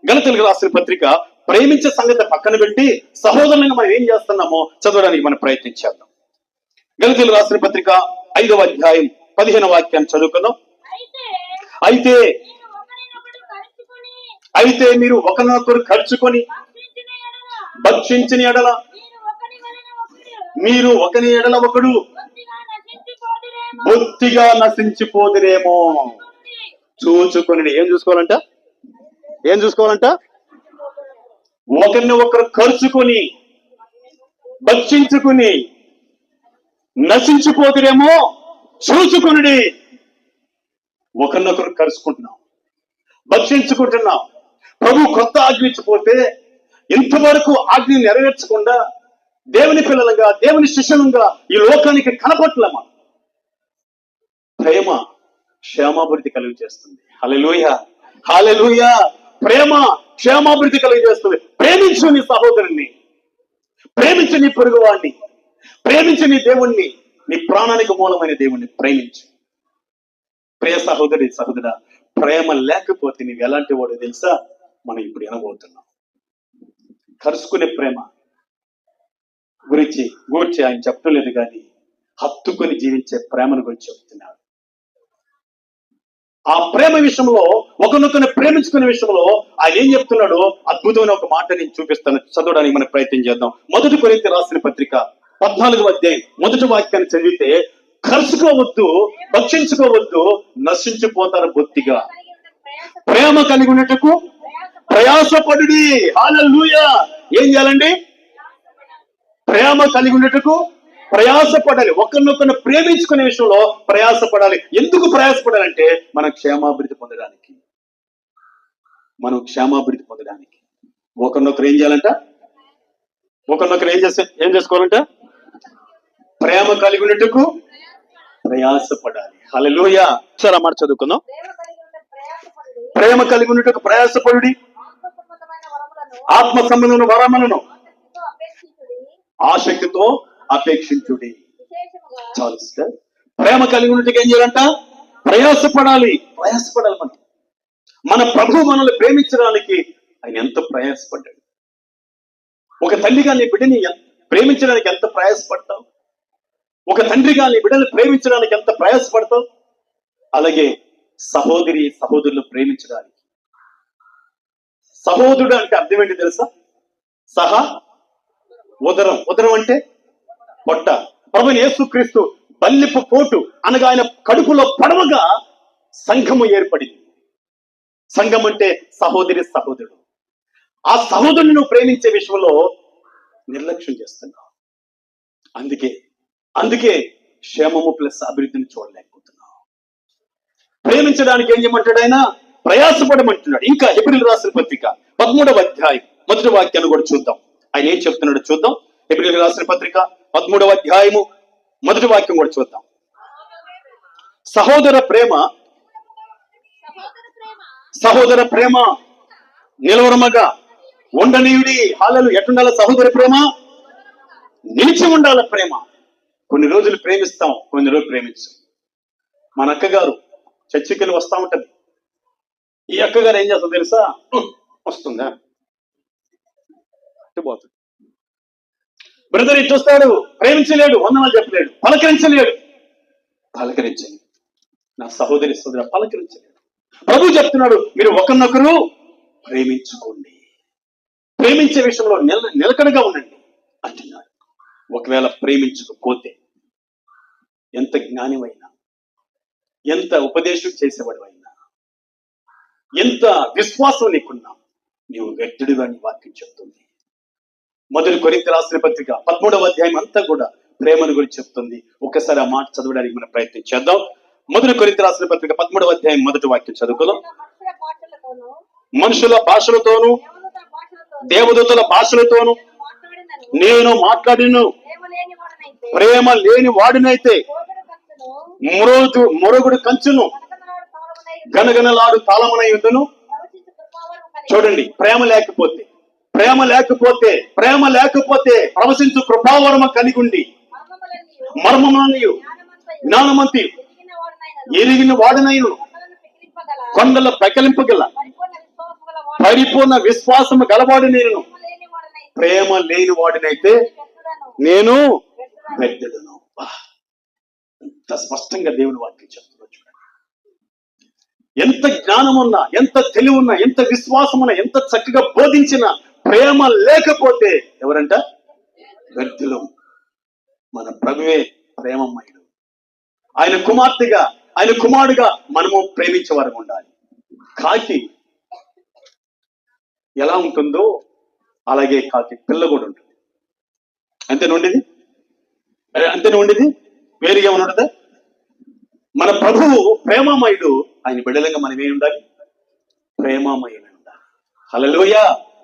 గలతీయులకు రాసిన పత్రిక ప్రేమించే సంగతి పక్కన పెట్టి సహోదరులుగా మనం ఏం చేస్తున్నామో చదవడానికి మనం ప్రయత్నం చేద్దాం. గలతీయులకు రాసిన పత్రిక 5వ అధ్యాయం 15వ వాక్యాన్ని చదువుకుందాం. అయితే మీరు ఒకరినొకరు కలుసుకొని భక్షించిన ఎడల మీరు ఒకని ఎడల ఒకడు బొత్తిగా నశించిపోదురేమో. చూచుకొని ఏం చూసుకోవాలంట? ఒకరిని ఒకరు కలుసుకొని భక్షించుకుని నశించిపోదురేమో చూచుకుని. ఒకరినొకరు కలుసుకుంటున్నాం, భక్షించుకుంటున్నాం. ప్రభు కొత్త ఆజ్ఞ ఇచ్చిపోతే ఇంతవరకు ఆజ్ఞ నెరవేర్చకుండా దేవుని పిల్లలుగా, దేవుని శిష్యులుగా ఈ లోకానికి కనపట్లమా. ప్రేమ క్షేమాభివృద్ధి కలుగు చేస్తుంది. హల్లెలూయా, హల్లెలూయా. ప్రేమ క్షేమాభివృద్ధి కలుగు చేస్తుంది. ప్రేమించు నీ సహోదరుణ్ణి, ప్రేమించు నీ పొరుగువాడిని, ప్రేమించు నీ దేవుణ్ణి, నీ ప్రాణానికి మూలమైన దేవుణ్ణి ప్రేమించు. ప్రియ సహోదరి సహోదర, ప్రేమ లేకపోతే నీవు ఎలాంటి వాడు తెలుసా? మనం ఇప్పుడు వినబోతున్నాం. కరుచుకునే ప్రేమ గురించి ఆయన చెప్పలేదు కానీ హత్తుకొని జీవించే ప్రేమను గురించి చెప్తున్నాడు. ఆ ప్రేమ విషయంలో, ఒకరినొకరిని ప్రేమించుకునే విషయంలో ఆయన ఏం చెప్తున్నాడో అద్భుతమైన ఒక మాట నేను చూపిస్తాను. చదవడానికి మనం ప్రయత్నం చేద్దాం. 1 కొరింథీ రాసిన పత్రిక 14వ అధ్యాయం 1వ వాక్యాన్ని చదివితే, కరుచుకోవద్దు, భక్షించుకోవద్దు, నశించిపోతారు బొత్తిగా. ప్రేమ కలిగి ఉన్నట్టుకు ప్రయాసపడుడి. హల్లెలూయా. ఏం చేయాలండి? ప్రేమ కలిగి ఉన్నట్టుకు ప్రయాసపడాలి. ఒకరినొకరిని ప్రేమించుకునే విషయంలో ప్రయాసపడాలి. ఎందుకు ప్రయాసపడాలంటే మనం క్షేమాభివృద్ధి పొందడానికి. ఒకరినొకరు ఏం చేయాలంట? ఒకరినొకరు ఏం చేసుకోవాలంట? ప్రేమ కలిగి ఉన్నట్టుకు ప్రయాసపడాలి. హల్లెలూయా. చాలా మాట చదువుకుందాం. ప్రేమ కలిగి ఉన్నట్టు ప్రయాసపడుడి, ఆత్మ సంబంధమైన వరములను ఆసక్తితో అపేక్షించుడి. చాలు సిస్టర్. ప్రేమ కలిగి ఉన్నట్టుగా ఏం చేయాలంట? ప్రయాసపడాలి. మనం మన ప్రభు మనల్ని ప్రేమించడానికి ఆయన ఎంత ప్రయాసపడ్డాడు. ఒక తల్లిగా నీ బిడ్డని ప్రేమించడానికి ఎంత ప్రయాసపడతావు, ఒక తండ్రిగా నీ బిడ్డని ప్రేమించడానికి ఎంత ప్రయాసపడతావు, అలాగే సహోదరులు ప్రేమించడానికి. సహోదరుడు అంటే అర్థం ఏంటి తెలుసా? ఉదరం అంటే పొట్ట. ప్రభువైన యేసుక్రీస్తు బల్లిపు పోటు అనగా ఆయన కడుపులో పడవగా సంఘము ఏర్పడింది. సంఘం అంటే సహోదరుడు. ఆ సహోదరుని నువ్వు ప్రేమించే విషయంలో నిర్లక్ష్యం చేస్తున్నావు. అందుకే క్షేమము ప్లస్ అభివృద్ధిని చూడలేకపోతున్నావు. ప్రేమించడానికి ఏం చేయమంటాడు ఆయన? ప్రయాసపడమంటున్నాడు. ఇంకా హెబ్రీయులకు రాసిన పత్రిక 13వ అధ్యాయం 1వ వాక్యాన్ని కూడా చూద్దాం. ఆయన ఏం చెప్తున్నాడు చూద్దాం. హెబ్రీయులకు రాసిన పత్రిక 13వ అధ్యాయము 1వ వాక్యం కూడా చూద్దాం. సహోదర ప్రేమ నిలవరమగా ఉండనీయుడి. హాలలు ఎట్టుండాల? సహోదర ప్రేమ నిలిచి ఉండాల. ప్రేమ కొన్ని రోజులు ప్రేమిస్తాం, కొన్ని రోజులు ప్రేమించాం. మన అక్కగారు చర్చికి వస్తా ఉంటది. ఈ అక్కగారు ఏం చేస్తుంది తెలుసా? వస్తుందా పోతుంది. బ్రదర్ ఇటు వస్తాడు, ప్రేమించలేడు, వందనాలు చెప్పలేడు, పలకరించలేడు. నా సహోదరి పలకరించలేడు. ప్రభు చెప్తున్నాడు, మీరు ఒకరినొకరు ప్రేమించుకోండి, ప్రేమించే విషయంలో నిలకడగా ఉండండి అంటున్నాడు. ఒకవేళ ప్రేమించకపోతే ఎంత జ్ఞానివైనా, ఎంత ఉపదేశం చేసేవాడివైనా, ఎంత విశ్వాసం లేకున్నా నీవు వ్యర్థుడిగా నీ వాక్యం చెప్తుంది. 1 కొరింథీయులకు రాసిన పత్రిక 13వ అధ్యాయం అంతా కూడా ప్రేమను గురించి చెప్తుంది. ఒక్కసారి ఆ మాట చదవడానికి మనం ప్రయత్నం చేద్దాం. 1 కొరింథీయులకు రాసిన పత్రిక 13వ అధ్యాయం 1వ వాక్యం చదువుకుందాం. మనుషుల భాషలతోనూ దేవదూతల భాషలతోనూ నేను మాట్లాడిను, ప్రేమ లేని వాడినైతే మొరుగుడు కంచును గనగనలాడు తాళమునై ఉండును. చూడండి, ప్రేమ లేకపోతే ప్రవశించు కృపావరమ కలిగి ఉండి మర్మములనియు జ్ఞానమంతి ఎరిగిన వాడనైను కొండల ప్రకలింపగల పరిపూర్ణ విశ్వాసము గలవాడు నేను, ప్రేమ లేని వాడినైతే నేను వ్యర్థుడను. ఎంత స్పష్టంగా దేవుని వాక్యం చెప్తున్నా చూడండి. ఎంత జ్ఞానం ఉన్నా, ఎంత తెలివి ఉన్నా, ఎంత విశ్వాసం ఉన్నా, ఎంత చక్కగా బోధించినా ప్రేమ లేకపోతే ఎవరంట? వ్యర్థులు. మన ప్రభువే ప్రేమమయుడు. ఆయన కుమార్తెగా, ఆయన కుమారుడుగా మనము ప్రేమించేవారు ఉండాలి. కాకి ఎలా ఉంటుందో అలాగే కాకి పిల్ల కూడా ఉంటుంది. అంతేనా ఉండేది? వేరుగా ఉండదా? మన ప్రభువు ప్రేమమయుడు. ఆయన బిడ్డలంగా మనం ఏమి ఉండాలి? ప్రేమమయుడు ఉండాలి.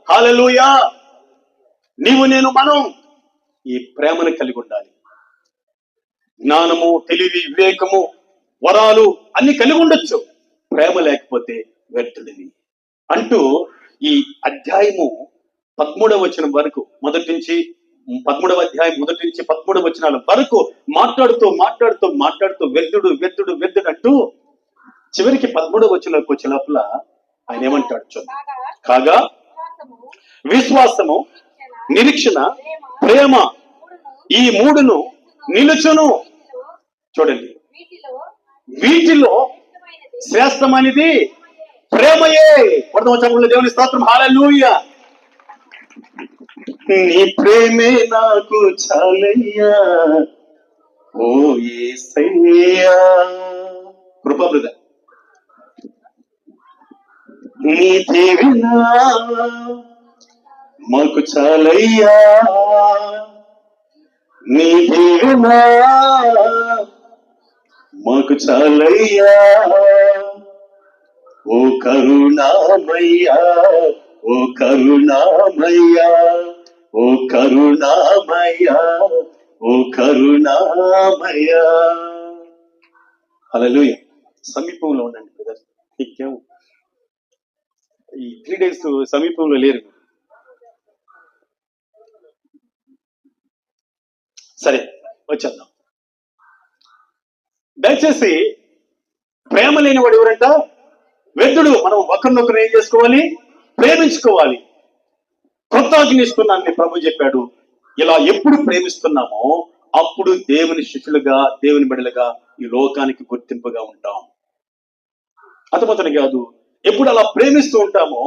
హల్లెలూయా. నీవు నేను మనం ఈ ప్రేమను కలిగి ఉండాలి. జ్ఞానము, తెలివి, వివేకము, వరాలు అన్ని కలిగి ఉండొచ్చు, ప్రేమ లేకపోతే వ్యర్థుడివి అంటూ ఈ అధ్యాయము 13వ వచనం వరకు, 13వ అధ్యాయం 1 నుంచి 13వ వచనాల వరకు మాట్లాడుతూ వ్యర్థుడు అంటూ చివరికి 13వ వచనంలోకి వచ్చే లోపల ఆయన ఏమంటాడు చూడండి. కాగా విశ్వాసము, నిరీక్షణ, ప్రేమ ఈ మూడును నిలుచును. చూడండి, వీటిలో శ్రేష్టమైనది ప్రేమయే. వర్తమానంలో దేవుని స్తోత్రం. హల్లెలూయా. నీ ప్రేమే నాకు చాలయ్యా ఓ యేసయ్యా. కృపా బ్రదర్. నీ దీవెన మాకు చాలయ్యా, నీ దీవెన మాకు చాలయ్యా ఓ కరుణామయ్యా, ఓ కరుణామయ్యా, ఓ కరుణామయ్యా, ఓ కరుణామయ్యా. హల్లెలూయా. సమీపంలో ఉండండి బ్రదర్. ఇంకేం ఈ 3 days సమీపంలో లేరు. సరే వచ్చేద్దాం. దయచేసి ప్రేమ లేని వాడు ఎవరంట? వ్యర్థుడు. మనం ఒకరినొకరు ఏం చేసుకోవాలి? ప్రేమించుకోవాలి. కొత్త ఆజ్ఞ ఇస్తున్నానని ప్రభు చెప్పాడు. ఇలా ఎప్పుడు ప్రేమిస్తున్నామో అప్పుడు దేవుని శిష్యులుగా, దేవుని బిడ్డలుగా ఈ లోకానికి గుర్తింపుగా ఉంటాం. అతమతని కాదు, ఎప్పుడు అలా ప్రేమిస్తూ ఉంటామో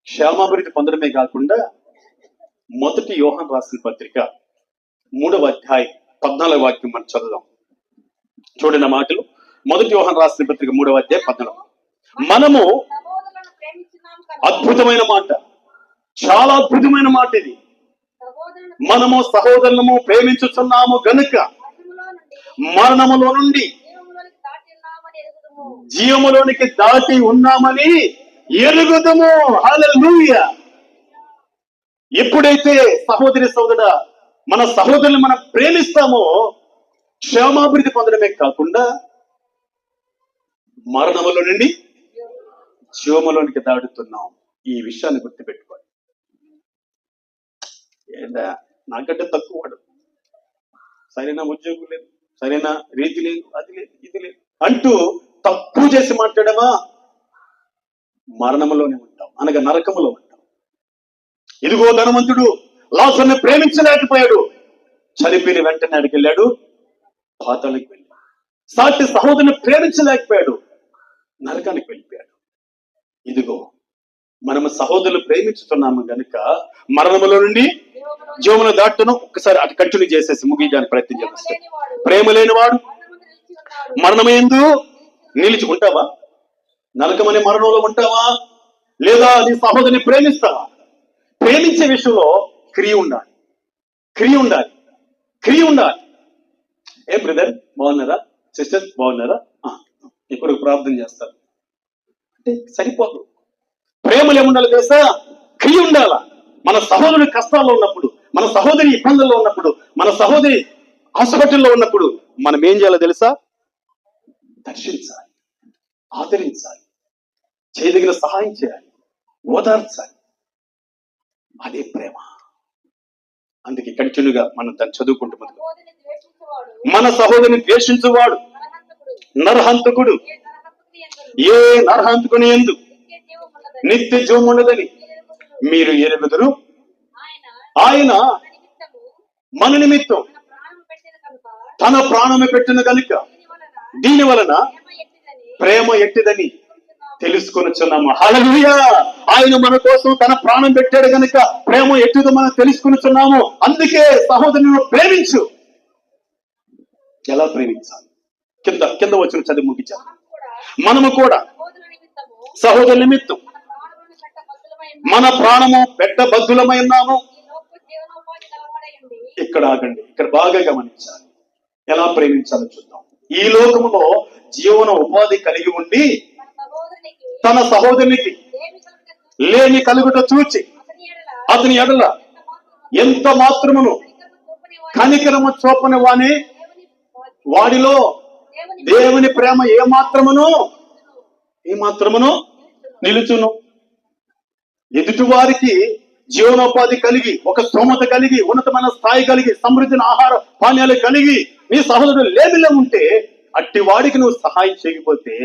క్షేమాభివృద్ధి పొందడమే కాకుండా 1 యోహాను రాసిన పత్రిక 3వ అధ్యాయం 14వ వాక్యం మనం చదువుదాం. చూడండి మాటలు. 1 యోహాను రాసిన పత్రిక 3వ అధ్యాయం 14. మనము, అద్భుతమైన మాట, చాలా అద్భుతమైన మాట ఇది. మనము సహోదరులము ప్రేమించుచున్నాము గనుక మరణములో నుండి జీవములోనికి దాటి ఉన్నామని ఎరుగుదము. హల్లెలూయా. ఎప్పుడైతే సహోదరి సోదరుడ మన సహోదరులు మనం ప్రేమిస్తామో క్షేమాభివృద్ధి పొందడమే కాకుండా మరణములో నుండి జీవములోనికి దాడుతున్నాం. ఈ విషయాన్ని గుర్తుపెట్టుకోండి. ఏంటా నాకంటే తక్కువ వాడు, సరైన ఉద్యోగం లేదు, సరైన రీతి లేదు, అది లేదు, ఇది లేదు అంటూ తక్కువ చేసి మాట్లాడమా మరణములోనే ఉంటాం, అనగా నరకములో ఉంటాం. ఇదిగో ధనవంతుడు లాజరును ప్రేమించలేకపోయాడు, చనిపోయిన వెంటనే అడిగి వెళ్ళాడు, పాతాళానికి వెళ్ళాడు. సాటి సహోదరుని ప్రేమించలేకపోయాడు, నరకానికి వెళ్ళిపోయాడు. ఇదిగో మనము సహోదరులు ప్రేమించుతున్నాము గనుక మరణములో నుండి జీవమును దాటును. ఒక్కసారి అటు కంటిన్యూ చేసేసి ముగించడానికి ప్రయత్నం చేస్తాం. ప్రేమ లేనివాడు మరణమేందు నిలిచి ఉంటావా? నరకమనే మరణంలో ఉంటావా? లేదా నీ సహోదరుని ప్రేమిస్తావా? ప్రేమించే విషయంలో క్రియ ఉండాలి, క్రియ ఉండాలి, క్రియ ఉండాలి. ఏ బ్రదర్ బాగున్నారా, సిస్టర్ బాగున్నారా, ఇప్పుడు ప్రార్థన చేస్తారు అంటే సరిపోదు. ప్రేమలు ఏముండాలి తెలుసా? క్రియ ఉండాల. మన సహోదరుడి కష్టాల్లో ఉన్నప్పుడు, మన సహోదరి ఇబ్బందుల్లో ఉన్నప్పుడు, మన సహోదరి హాస్పిటల్లో ఉన్నప్పుడు మనం ఏం చేయాలో తెలుసా? దర్శించాలి, ఆదరించాలి, చేయదగిన సహాయం చేయాలి, ఓదార్చాలి. అదే ప్రేమ. అందుకే కంటిన్యూగా మనం దాన్ని చదువుకుంటున్నాం. మన సహోదరిని ద్వేషించువాడు నరహంతకుడు, ఏ నరహంతకుని యందు నిత్య జీవం ఉండదని మీరు ఎరుగుదురు. ఆయన మన నిమిత్తం తన ప్రాణము పెట్టిన కనుక దీని వలన ప్రేమ ఎట్టిదని తెలుసుకొనుచున్నాము. హల్లెలూయా. ఆయన మన కోసం తన ప్రాణం పెట్టాడు కనుక ప్రేమ ఎట్టిదో మనం తెలుసుకొనుచున్నాము. అందుకే సహోదరుని ప్రేమించు. ఎలా ప్రేమించాలి? కింద కింద వచ్చిన చదివి ముగించాలి. మనము కూడా సహోదరు నిమిత్తం మన ప్రాణము పెట్టబద్దులమై ఉన్నాము. ఇక్కడ ఆగండి, ఇక్కడ బాగా గమనించాలి. ఎలా ప్రేమించాలో చూద్దాం. ఈ లోకములో జీవన ఉపాధి కలిగి ఉండి తన సహోదరునికి లేని కలుగుట చూచి అతని ఎడల ఎంత మాత్రమును కనికరము చూపని వాడిలో దేవుని ప్రేమ ఏ మాత్రమును నిలుచును. ఎదుటి వారికి జీవనోపాధి కలిగి, ఒక స్తోమత కలిగి, ఉన్నతమైన స్థాయి కలిగి, సమృద్ధిని ఆహార పానీయాలు కలిగి నీ సహోదరుడు లేమిలో ఉంటే అట్టి వాడికి నువ్వు సహాయం చేయకపోతే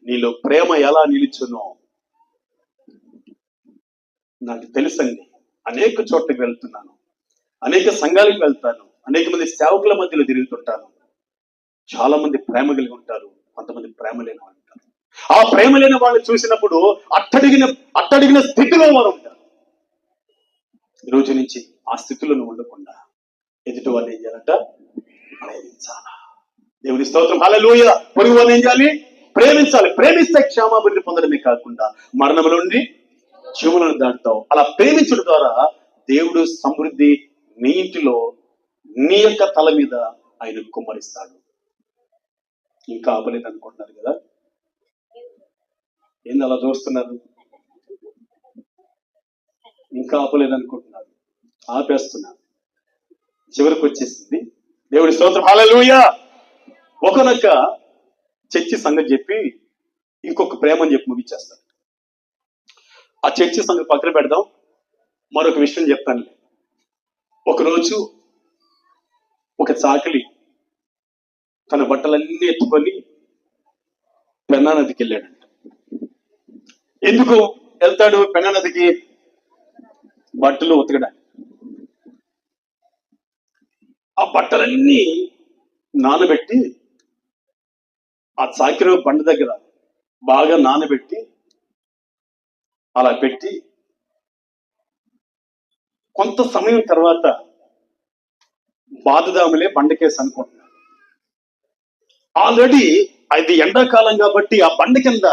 నీలో ప్రేమ ఎలా నిలుచును? నాకు తెలుసండి, అనేక చోట్లకి వెళ్తున్నాను, అనేక సంఘాలకు వెళ్తాను, అనేక మంది సేవకుల మధ్యలో తిరుగుతుంటాను. చాలా మంది ప్రేమ కలిగి ఉంటారు, కొంతమంది ప్రేమ లేని వాళ్ళు ఉంటారు. ఆ ప్రేమ లేని వాళ్ళు చూసినప్పుడు అట్టడిగిన స్థితిలో వారు ఉంటారు. ఈ రోజు నుంచి ఆ స్థితిలో నువ్వు ఉండకుండా ఎదుటి వాళ్ళు ఏం చేయాలంట? ప్రేమించాలా. దేవుని స్తోత్రం. హల్లెలూయా. పొరుగు వాళ్ళు ఏం చేయాలి? ప్రేమించాలి. ప్రేమిస్తే క్షేమాభివృద్ధి పొందడమే కాకుండా మరణముల నుండి జీవములను దాటుతావు. అలా ప్రేమించడం ద్వారా దేవుడు సమృద్ధి నీ ఇంటిలో, నీ యొక్క తల మీద ఆయన కుమ్మరిస్తాడు. ఇంకా ఆపలేదు అనుకుంటున్నారు కదా? ఏంది అలా చూస్తున్నారు? ఇంకా ఆపలేదు అనుకుంటున్నారు. ఆపేస్తున్నారు. చివరికి వచ్చేసింది. దేవుడి స్తోత్రం. హల్లెలూయా. ఒకనొక చర్చి సంగతి చెప్పి ఇంకొక ప్రేమ అని చెప్పి ముగించేస్తాను. ఆ చర్చి సంగతి పక్కన పెడదాం, మరొక విషయం చెప్తాను. ఒకరోజు ఒక చాకలి తన బట్టలన్నీ ఎత్తుకొని పెన్నా నదికి వెళ్ళాడంట. ఎందుకు వెళ్తాడు పెన్నా నదికి? బట్టలు ఉతకడానికి. ఆ బట్టలన్నీ నానబెట్టి ఆ చాకిరి బండ దగ్గర బాగా నానబెట్టి అలా పెట్టి కొంత సమయం తర్వాత బాధదాములే బండకేసి అనుకుంటున్నాడు. ఆల్రెడీ అది ఎండాకాలం కాబట్టి ఆ బండ కింద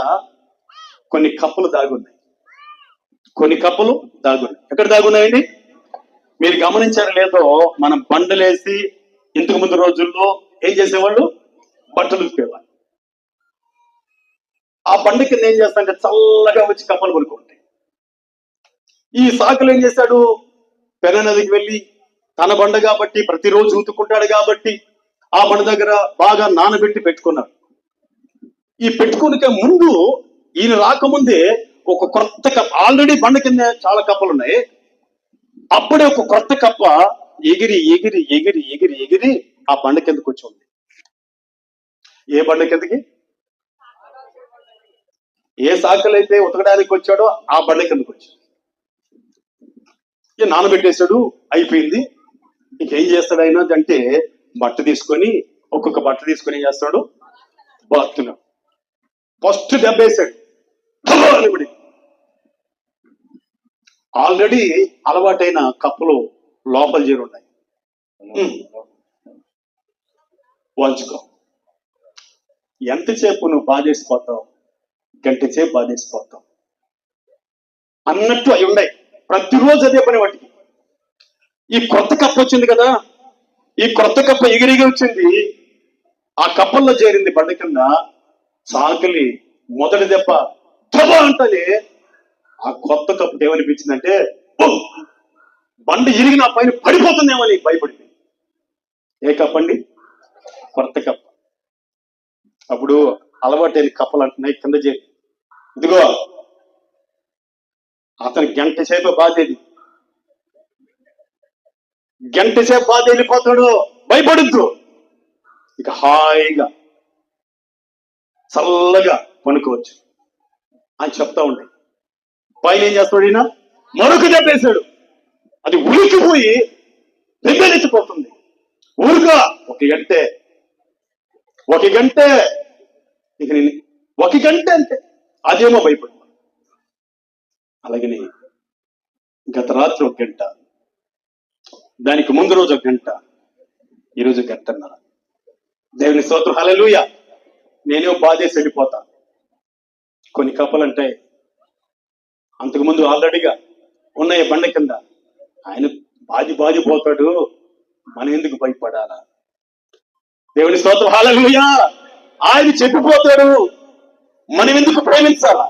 కొన్ని కప్పలు దాగున్నాయి. ఎక్కడ దాగున్నాయండి? మీరు గమనించారు లేదో, మనం బండలేసి ఇంతకు ముందు రోజుల్లో ఏం చేసేవాళ్ళు? బట్టలు ఉతికేవాళ్ళు. ఆ బండ కింద ఏం చేస్తాడంటే చల్లగా వచ్చి కప్పలు కొనుక్కుంటాయి. ఈ సాకులు ఏం చేశాడు? పెన్నా నదికి వెళ్ళి తన బండ కాబట్టి ప్రతిరోజు ఉతుక్కుంటాడు కాబట్టి ఆ బండ దగ్గర బాగా నానబెట్టి పెట్టుకున్నాడు. ఈ పెట్టుకునే ముందు, ఈయన రాకముందే ఒక కొత్త కప్ప, ఆల్రెడీ బండ కింద చాలా కప్పలు ఉన్నాయి, అప్పుడే ఒక కొత్త కప్ప ఎగిరి ఎగిరి ఎగిరి ఎగిరి ఎగిరి ఆ బండ కిందకు వచ్చి ఉంది. ఏ బండ కిందకి? ఏ సాకులైతే ఉతకడానికి వచ్చాడో ఆ బండ కిందకు వచ్చాడు. ఇక నానబెట్టేశాడు, అయిపోయింది. ఇంకేం చేస్తాడు ఆయన అంటే ఒక్కొక్క బట్ట తీసుకొని ఏం చేస్తాడు? బాత్తున్నాడు. ఫస్ట్ దెబ్బేశాడు. ఆల్రెడీ అలవాటైన కప్పులు లోపల చేరున్నాయి. వాల్చుకో. ఎంతసేపు నువ్వు బాధేసిపోతావు? గంట సేపు బాధేసిపోతావు అన్నట్టు అవి ఉన్నాయి. ప్రతిరోజు అదే పని వాటికి. ఈ కొత్త కప్ప వచ్చింది కదా, ఈ కొత్త కప్ప ఎగిరిగి వచ్చింది, ఆ కప్పల్లో చేరింది బండ కింద. చాకలి మొదటి దెబ్బ అంటేనే ఆ కొత్త కప్పు ఏమనిపించిందంటే, బండ ఇరిగి నా పైన పడిపోతుందేమని భయపడింది. ఏ కప్ప అండి? కొత్త కప్ప. అప్పుడు అలవాటైన కప్పలు అంటున్నాయి కింద చేరి, ఇదిగో అతను గంట సేపు బాధేది, వెళ్ళిపోతాడు, భయపడద్దు, ఇక హాయిగా చల్లగా పనుకోవచ్చు అని చెప్తా ఉండే. పైన ఏం చేస్తాడు ఈయన? మరొక దెబ్బేశాడు. అది ఉరికిపోయి రిబ్బెలెత్తిపోతుంది. ఊరుగా ఒక గంటే ఇక నేను ఒక గంట అంతే, అదేమో భయపడు. అలాగనే గత రాత్రి ఒక గంట, దానికి ముందు రోజు ఒక గంట, ఈరోజు గంటన్నర. దేవుని స్తోత్రం, హల్లెలూయా. నేనే బాధేసి వెళ్ళిపోతా. కొన్ని కప్పలు అంటే అంతకుముందు ఆల్రెడీగా ఉన్నాయి బండ కింద. ఆయన బాధిపోతాడు, మనం ఎందుకు భయపడాలా? దేవుని స్తోత్రం, హల్లెలూయా. ఆయన చెప్పిపోతాడు, మనం ఎందుకు ప్రేమించాలా?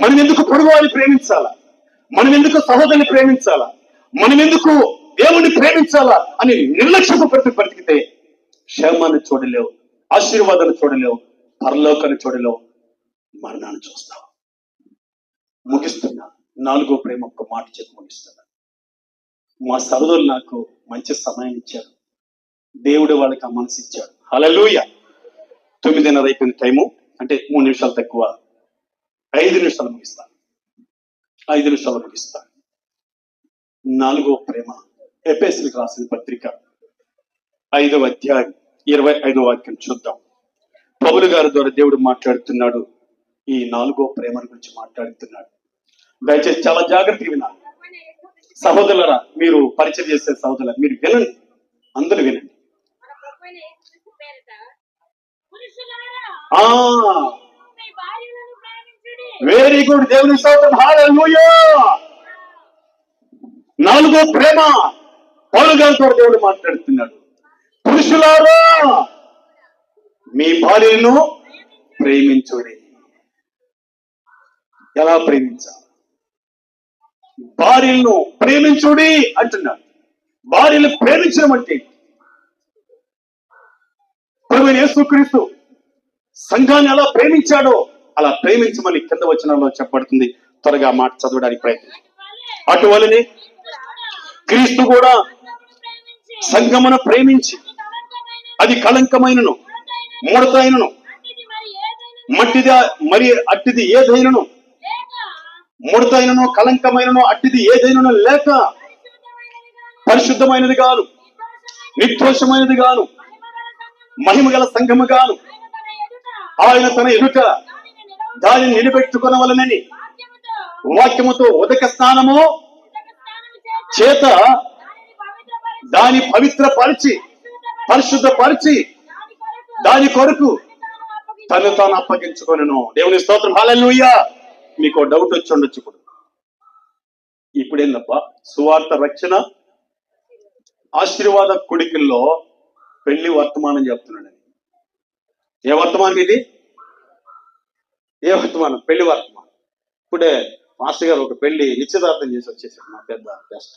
మనం ఎందుకు పొరుగువారిని ప్రేమించాలా? మనం ఎందుకు సహోదరుని ప్రేమించాలా? మనం ఎందుకు దేవుణ్ణి ప్రేమించాలా అని నిర్లక్ష్యపు బ్రతికితే క్షేమాన్ని చూడలేవు, ఆశీర్వాదాన్ని చూడలేవు, పరలోకాన్ని చూడలేవు, మరణాన్ని చూస్తావు. ముగిస్తున్నా. 4వ ప్రేమ ఒక్క మాట చెప్పి ముగిస్తున్నా. మా సహోదరులు నాకు మంచి సమయం ఇచ్చారు. దేవుడు వాళ్ళకి ఆ మనసు ఇచ్చాడు. హల్లెలూయా. 9:30 అయిపోయిన టైము, అంటే 3 నిమిషాలు తక్కువ. 5 నిమిషాలు ముగిస్తాను. 4వ ప్రేమ, ఎఫెసీయులకు రాసిన పత్రిక 5వ అధ్యాయం 25వ వాక్యం చూద్దాం. పౌలు గారి ద్వారా దేవుడు మాట్లాడుతున్నాడు. ఈ 4వ ప్రేమ గురించి మాట్లాడుతున్నాడు. దయచేసి చాలా జాగ్రత్తగా వినాలి. సహోదరులరా, మీరు పరిచయం చేసే సహోదరులు మీరు వినండి, అందరూ వినండి. Very good. దేవుని స్తోత్రం, హల్లెలూయా. 4వ ప్రేమ పౌలు గారితో దేవుడు మాట్లాడుతున్నాడు. పురుషులారా, మీ భార్యను ప్రేమించుడి. ఎలా ప్రేమించాలి? భార్యను ప్రేమించుడి అంటున్నాడు. భార్యను ప్రేమించడం అంటే ప్రభువైన యేసుక్రీస్తు సంఘాన్ని ఎలా ప్రేమించాడో అలా ప్రేమించమని కింద వచనంలో చెప్పబడుతుంది. త్వరగా మాట చదవడానికి ప్రయత్నం. అటువలనే క్రీస్తు కూడా సంఘమును ప్రేమించి అది కళంకమైనను ముడతైనను మట్టిది మరి అట్టిది ఏదైనను ముడతైనను కళంకమైనను అట్టిది ఏదైనను లేక పరిశుద్ధమైనది గాను నిర్దోషమైనది గాను మహిమగల సంఘము గాను ఆయన తన ఎదుట దానిని నిలబెట్టుకొనవలెనని వాక్యముతో ఉదక స్నానము చేత దాని పవిత్రపరిచి పరిశుద్ధపరిచి దాని కొరకు తను తాను అప్పగించుకొనెను. దేవుని స్తోత్రం. హల్లెలూయా. మీకు డౌట్ వచ్చి ఉండొచ్చు. ఇప్పుడేందప్ప సువార్త రక్షణ ఆశీర్వాద కొడికల్లో పెళ్లి వర్తమానం చెప్తున్నాడు. ఏ వర్తమానం ఇది? ఏ వర్తమానం? పెళ్లి వర్తమానం. ఇప్పుడే మాస్టర్ గారు ఒక పెళ్లి నిశ్చితార్థం చేసి వచ్చేసారు. మా పెద్ద బెస్ట్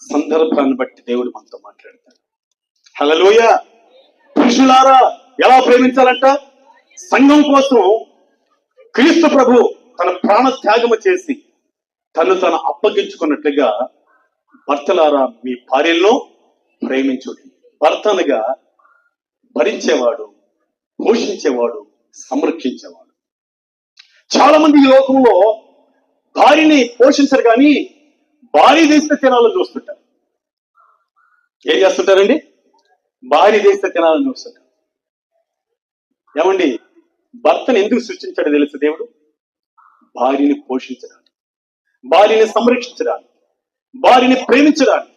సందర్భాన్ని బట్టి దేవుడు మనతో మాట్లాడతాడు. హల్లెలూయా. పురుషులారా ఎలా ప్రేమించాలంట? సంఘం కోసం క్రీస్తు ప్రభు తన ప్రాణ త్యాగము చేసి తను అప్పగించుకున్నట్లుగా భర్తలారా మీ భార్యలను ప్రేమించుడి. భర్తనగా భరించేవాడు, పోషించేవాడు, సంరక్షించేవాడు. చాలా మంది ఈ లోకంలో భార్యని పోషించరు కానీ భార్య చేస్తే తినాలని చూస్తుంటారు. ఏం చేస్తుంటారండి? భార్య చేస్తే తినాలని చూస్తుంటారు. ఏమండి, భర్తను ఎందుకు సృష్టించాడో తెలుసు దేవుడు? భార్యని పోషించడానికి, భార్యని సంరక్షించడానికి, భార్యని ప్రేమించడానికి,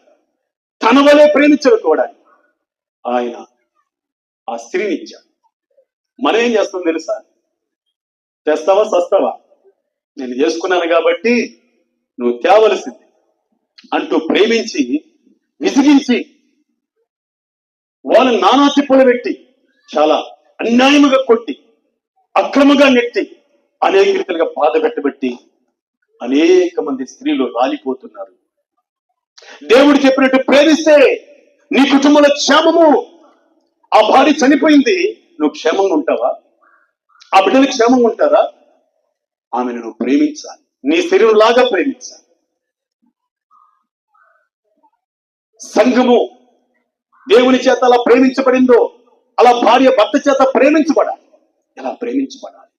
తన వలే ప్రేమించుకోవడానికి ఆయన ఆ స్త్రీని ఇచ్చాడు. మనం ఏం చేస్తాం తెలుసా? తెస్తావా సస్తావా, నేను చేసుకున్నాను కాబట్టి నువ్వు తేవలసింది అంటూ ప్రేమించి విసిగించి వాళ్ళని నానా తిప్పులు పెట్టి చాలా అన్యాయముగా కొట్టి అక్రమంగా నెట్టి అనేక రీతిలుగా బాధ పెట్టబెట్టి అనేక మంది స్త్రీలు రాలిపోతున్నారు. దేవుడు చెప్పినట్టు ప్రేమిస్తే నీ కుటుంబంలో క్షేమము. ఆ భార్య చనిపోయింది, నువ్వు క్షేమంగా ఉంటావా? ఆ బిడ్డలు క్షేమంగా ఉంటారా? ఆమెను నువ్వు ప్రేమించాలి, నీ శరీరం లాగా ప్రేమించాలి. సంఘము దేవుని చేత అలా ప్రేమించబడిందో అలా భార్య భర్త చేత ప్రేమించబడాలి. ఎలా ప్రేమించబడాలి?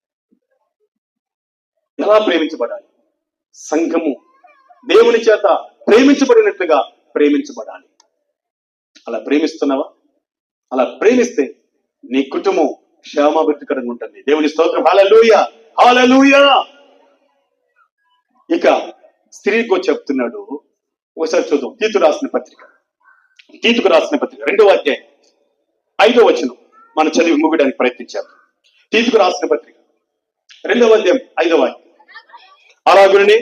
ఎలా ప్రేమించబడాలి? సంఘము దేవుని చేత ప్రేమించబడినట్లుగా ప్రేమించబడాలి. అలా ప్రేమిస్తున్నావా? అలా ప్రేమిస్తే నీ కుటుంబం క్షేమాభివృద్ధికరంగా ఉంటుంది. దేవుని స్తోత్రం. హల్లెలూయా, హల్లెలూయా. ఇక స్త్రీకో చెప్తున్నాడు. ఒకసారి చూద్దాం. తీతుకు రాసిన పత్రిక 2వ అధ్యాయం 5వ వచనం మనం చదివి ముగియడానికి ప్రయత్నించాము. తీతుకు రాసిన పత్రిక 2వ అధ్యాయం 5వ వాక్యం. అలాగునే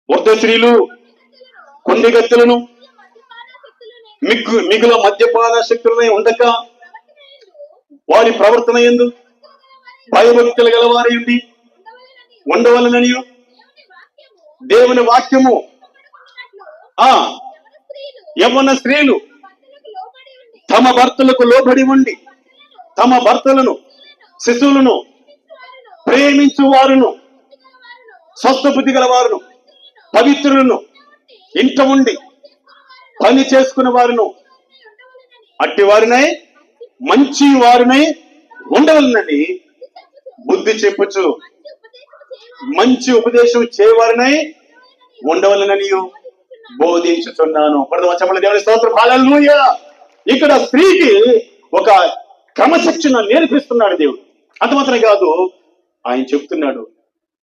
వృద్ధ స్త్రీలు కొన్ని గత్తెలను మిగుల మద్యపాన శక్తులనే ఉండక వారి ప్రవర్తన యందు భయభక్తులు గలవారై ఉండి ఉండవలనని దేవుని వాక్యము యవ్వన స్త్రీలు తమ భర్తలకు లోబడి ఉండి తమ భర్తలను శిశువులను ప్రేమించు వారును స్వస్థబుద్ధి గల వారును పవిత్రులను ఇంట ఉండి పని చేసుకున్న వారును అట్టి వారినై మంచి వారినై ఉండవలనని బుద్ధి చెప్పుచు మంచి ఉపదేశం చేయవారినై ఉండవలనని బోధించుచున్నాను. చెప్పండి దేవుని స్తోత్రం. హల్లెలూయా. ఇక్కడ స్త్రీకి ఒక క్రమశిక్షణ నేర్పిస్తున్నాడు దేవుడు. అంత మాత్రమే కాదు, ఆయన చెప్తున్నాడు,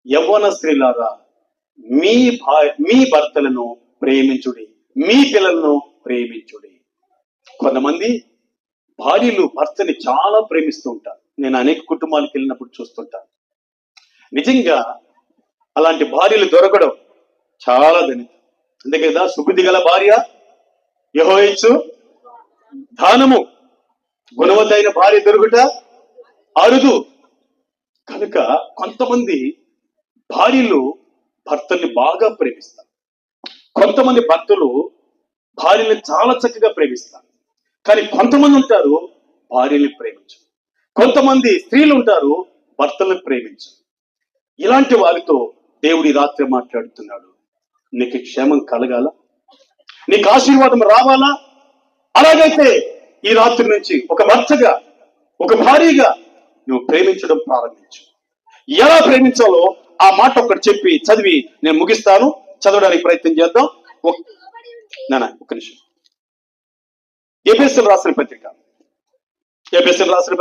యవ్వన స్త్రీలారా మీ భర్తలను ప్రేమించుడి, మీ పిల్లలను ప్రేమించుడి. కొంతమంది భార్యలు భర్తని చాలా ప్రేమిస్తూ ఉంటారు. నేను అనేక కుటుంబాలకు వెళ్ళినప్పుడు చూస్తుంటాను. నిజంగా అలాంటి భార్యలు దొరకడం చాలా ధన్యత. అంతే కదా, సుబుద్ధి గల భార్య యెహోవాయిచ్చు దానము, గుణవతైన భార్య దొరుకుట అరుదు. కనుక కొంతమంది భార్యలు భర్తల్ని బాగా ప్రేమిస్తారు, కొంతమంది భర్తలు భార్యని చాలా చక్కగా ప్రేమిస్తారు. కానీ కొంతమంది ఉంటారు భార్యని ప్రేమించరు, కొంతమంది స్త్రీలు ఉంటారు భర్తలను ప్రేమించరు. ఇలాంటి వారితో దేవుడి రాత్రి మాట్లాడుతున్నాడు. నీకు క్షేమం కలగాల, నీకు ఆశీర్వాదం రావాలా, అలాగైతే ఈ రాత్రి నుంచి ఒక భర్తగా, ఒక భార్యగా నువ్వు ప్రేమించడం ప్రారంభించు. ఎలా ప్రేమించాలో ఆ మాట ఒకటి చెప్పి చదివి నేను ముగిస్తాను. చదవడానికి ప్రయత్నం చేద్దాం. ఒక్క నిమిషం. ఎఫెసీయులకు రాసిన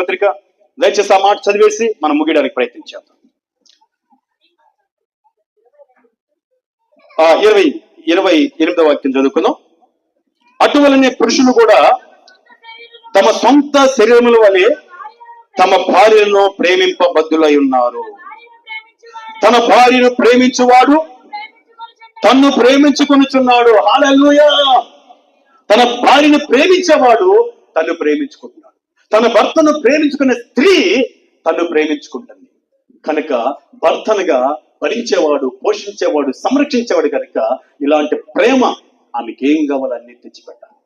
పత్రిక దయచేసి ఆ మాట చదివేసి మనం ముగియడానికి ప్రయత్నం చేద్దాం. 28వ వాక్యం చదువుకుందాం. అటువలనే పురుషులు కూడా తమ సొంత శరీరముల వలె తమ భార్యలను ప్రేమింపబద్ధులై ఉన్నారు. తన భార్యను ప్రేమించువాడు తన్ను ప్రేమించుకొనుచున్నాడు. హల్లెలూయా. తన భార్యను ప్రేమించేవాడు తను ప్రేమించుకుంటున్నాడు. తన భర్తను ప్రేమించుకునే స్త్రీ తను ప్రేమించుకుంటుంది. కనుక భర్తనుగా భరించేవాడు, పోషించేవాడు, సంరక్షించేవాడు కనుక ఇలాంటి ప్రేమ ఆమెకి ఏం కావాలో అన్ని తెచ్చిపెట్టాలి.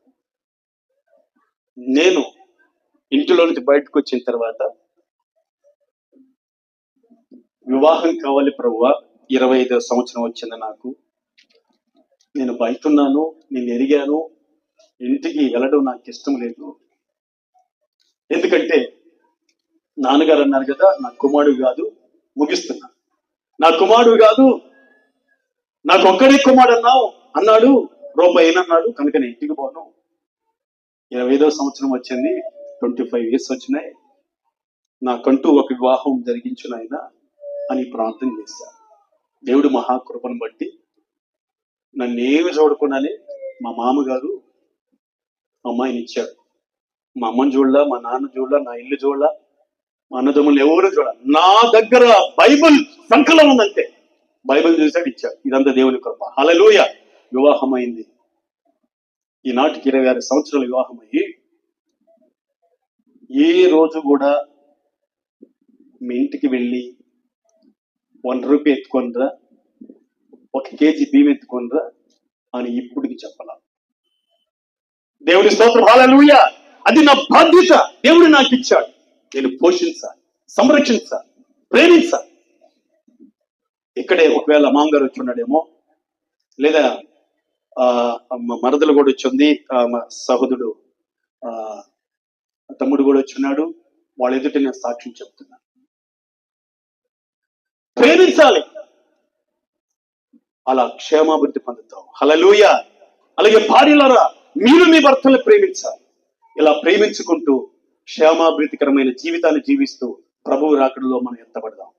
నేను ఇంటిలో నుంచి బయటకు వచ్చిన తర్వాత వివాహం కావాలి ప్రభువా, 25వ సంవత్సరం వచ్చింది నాకు, నేను బయట ఉన్నాను, నేను ఎరిగాను, ఇంటికి వెళ్ళడం నాకు ఇష్టం లేదు. ఎందుకంటే నాన్నగారు అన్నారు కదా, నా కుమారుడు కాదు, ముగిస్తున్నా, నా కుమారుడు కాదు, నాకు ఒక్కడే కుమారుడు అన్నాడు, రూపాయి అన్నాడు, కనుక నేను ఇంటికి పోను. 25వ సంవత్సరం వచ్చింది, 25 years వచ్చినాయి, నాకంటూ ఒక వివాహం జరిగించిన ఆయన అని ప్రార్థన చేశాను. దేవుడు మహాకృపను బట్టి నన్నేమి చూడకుండానే మా మామగారు అమ్మాయిని ఇచ్చాడు. మా అమ్మని చూడలా, మా నాన్న చూడలా, నా ఇల్లు చూడలా, మా అన్నదమ్ములు ఎవరు చూడ, నా దగ్గర బైబిల్ సంకలం ఉందంటే బైబిల్ చూసాడు, ఇచ్చాడు. ఇదంతా దేవుని కృప. హల్లెలూయా. వివాహం అయింది. ఈనాటికి 26 సంవత్సరాల వివాహం అయ్యి ఏ రోజు కూడా మీ ఇంటికి వెళ్ళి 1 రూపాయి ఎత్తుకొనరా, 1 kg బియ్యం ఎత్తుకొనరా అని ఇప్పటికి చెప్పాల. దేవుని స్తోత్రం. హల్లెలూయా. అది నా బాధ్యత. దేవుడు నాకు ఇచ్చాడు. నేను పోషించాలి, సంరక్షించాలి, ప్రేమించాలి. ఇక్కడే ఒకవేళ మామగారు వచ్చి ఉన్నాడేమో, లేదా మరదలు కూడా వచ్చింది, మా సహోదరుడు తమ్ముడు కూడా వచ్చిన్నాడు, వాళ్ళ ఎదుట నేను సాక్ష్యం చెప్తున్నాను. ప్రేమించాలి, అలా క్షేమాభివృద్ధి పొందుతాం. హల్లెలూయా. అలాగే భార్యలారా, మీరు మీ భర్తలను ప్రేమించాలి. ఇలా ప్రేమించుకుంటూ క్షేమాభివృద్ధికరమైన జీవితాన్ని జీవిస్తూ ప్రభువు రాకడలో మనం ఎత్తబడదాం.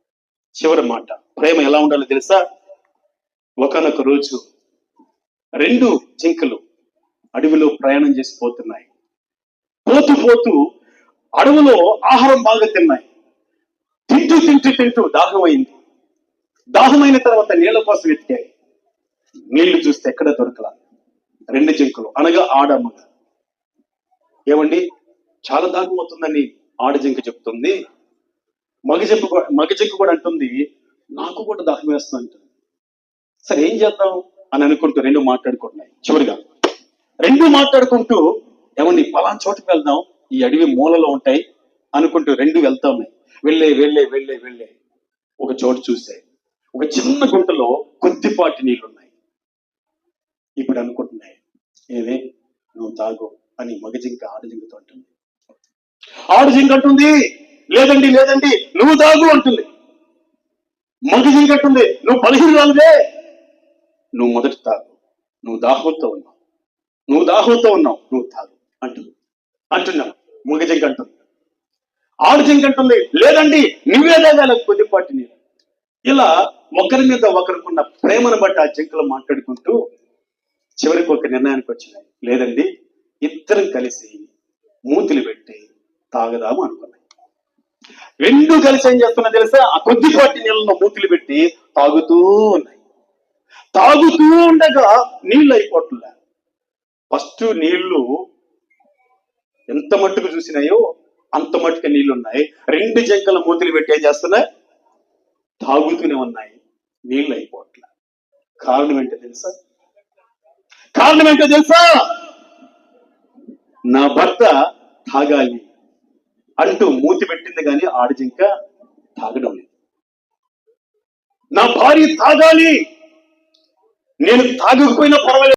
చివరి మాట, ప్రేమ ఎలా ఉండాలో తెలుసా? ఒకనొక రోజు 2 జింకలు అడవిలో ప్రయాణం చేసి పోతున్నాయి. పోతూ పోతూ అడవిలో ఆహారం బాగా తిన్నాయి. తింటూ దాహమైంది. దాహమైన తర్వాత నీళ్ల కోసం వెతికాయి. నీళ్లు చూస్తే ఎక్కడ దొరకలా. 2 జింకలు, అనగా ఆడమ్మగ. ఏమండి, చాలా దాహం అవుతుందని ఆడజింక చెప్తుంది. మగ జింక కూడా అంటుంది, నాకు కూడా దాహం వేస్తుంది అంటుంది. సరే ఏం చేద్దాం అని అనుకుంటూ 2 మాట్లాడుకుంటున్నాయి. చివరిగా 2 మాట్లాడుకుంటూ, ఏమండి పలానా చోటుకు వెళ్దాం, ఈ అడవి మూలలో ఉంటాయి అనుకుంటూ 2 వెళ్తా ఉన్నాయి. వెళ్ళే ఒక చోటు చూసాయి. ఒక చిన్న గుంటలో కొద్దిపాటి నీళ్లున్నాయి. ఇప్పుడు అనుకుంటున్నాయి, ఏదే నువ్వు తాగు అని మగజింక ఆడజింకతో అంటుంది. ఆడజింక అంటుంది, లేదండి నువ్వు తాగు అంటుంది. మగజింక అంటుంది, నువ్వు 15 రాలువే, నువ్వు మొదట తాగు, నువ్వు దాహంతో ఉన్నావు, నువ్వు తాగు అంటున్నావు. మగజింక అంటుంది. ఆడజింక అంటుంది, లేదండి నువ్వే తాగాలి కొద్దిపాటి నీళ్ళు. ఇలా ఒకరి మీద ఒకరికున్న ప్రేమను బట్టి ఆ జింకలు మాట్లాడుకుంటూ చివరికి ఒక నిర్ణయానికి వచ్చినాయి. లేదండి, ఇద్దరం కలిసి మూతిలు పెట్టి తాగదాము అనుకున్నాయి. 2 కలిసి ఏం చేస్తున్నా తెలుసా? ఆ కొద్దిపాటి నీళ్ళను మూతిలు పెట్టి తాగుతూ ఉన్నాయి. తాగుతూ ఉండగా నీళ్ళు అయిపోవట్లే. ఫస్ట్ నీళ్లు ఎంత మట్టుకు చూసినాయో అంత మట్టుకు నీళ్లు ఉన్నాయి. 2 జింకల మూతిలు పెట్టి ఏం చేస్తున్నాయి? తాగుతూనే ఉన్నాయి. నీళ్ళు అయిపోవట్లే. కారణం ఏంటో తెలుసా? నా భర్త తాగాలి అంటూ మూతి పెట్టింది కానీ ఆడజింక తాగడం లేదు. నా భార్య తాగాలి, నేను తాగకపోయినా పర్వాలేదు.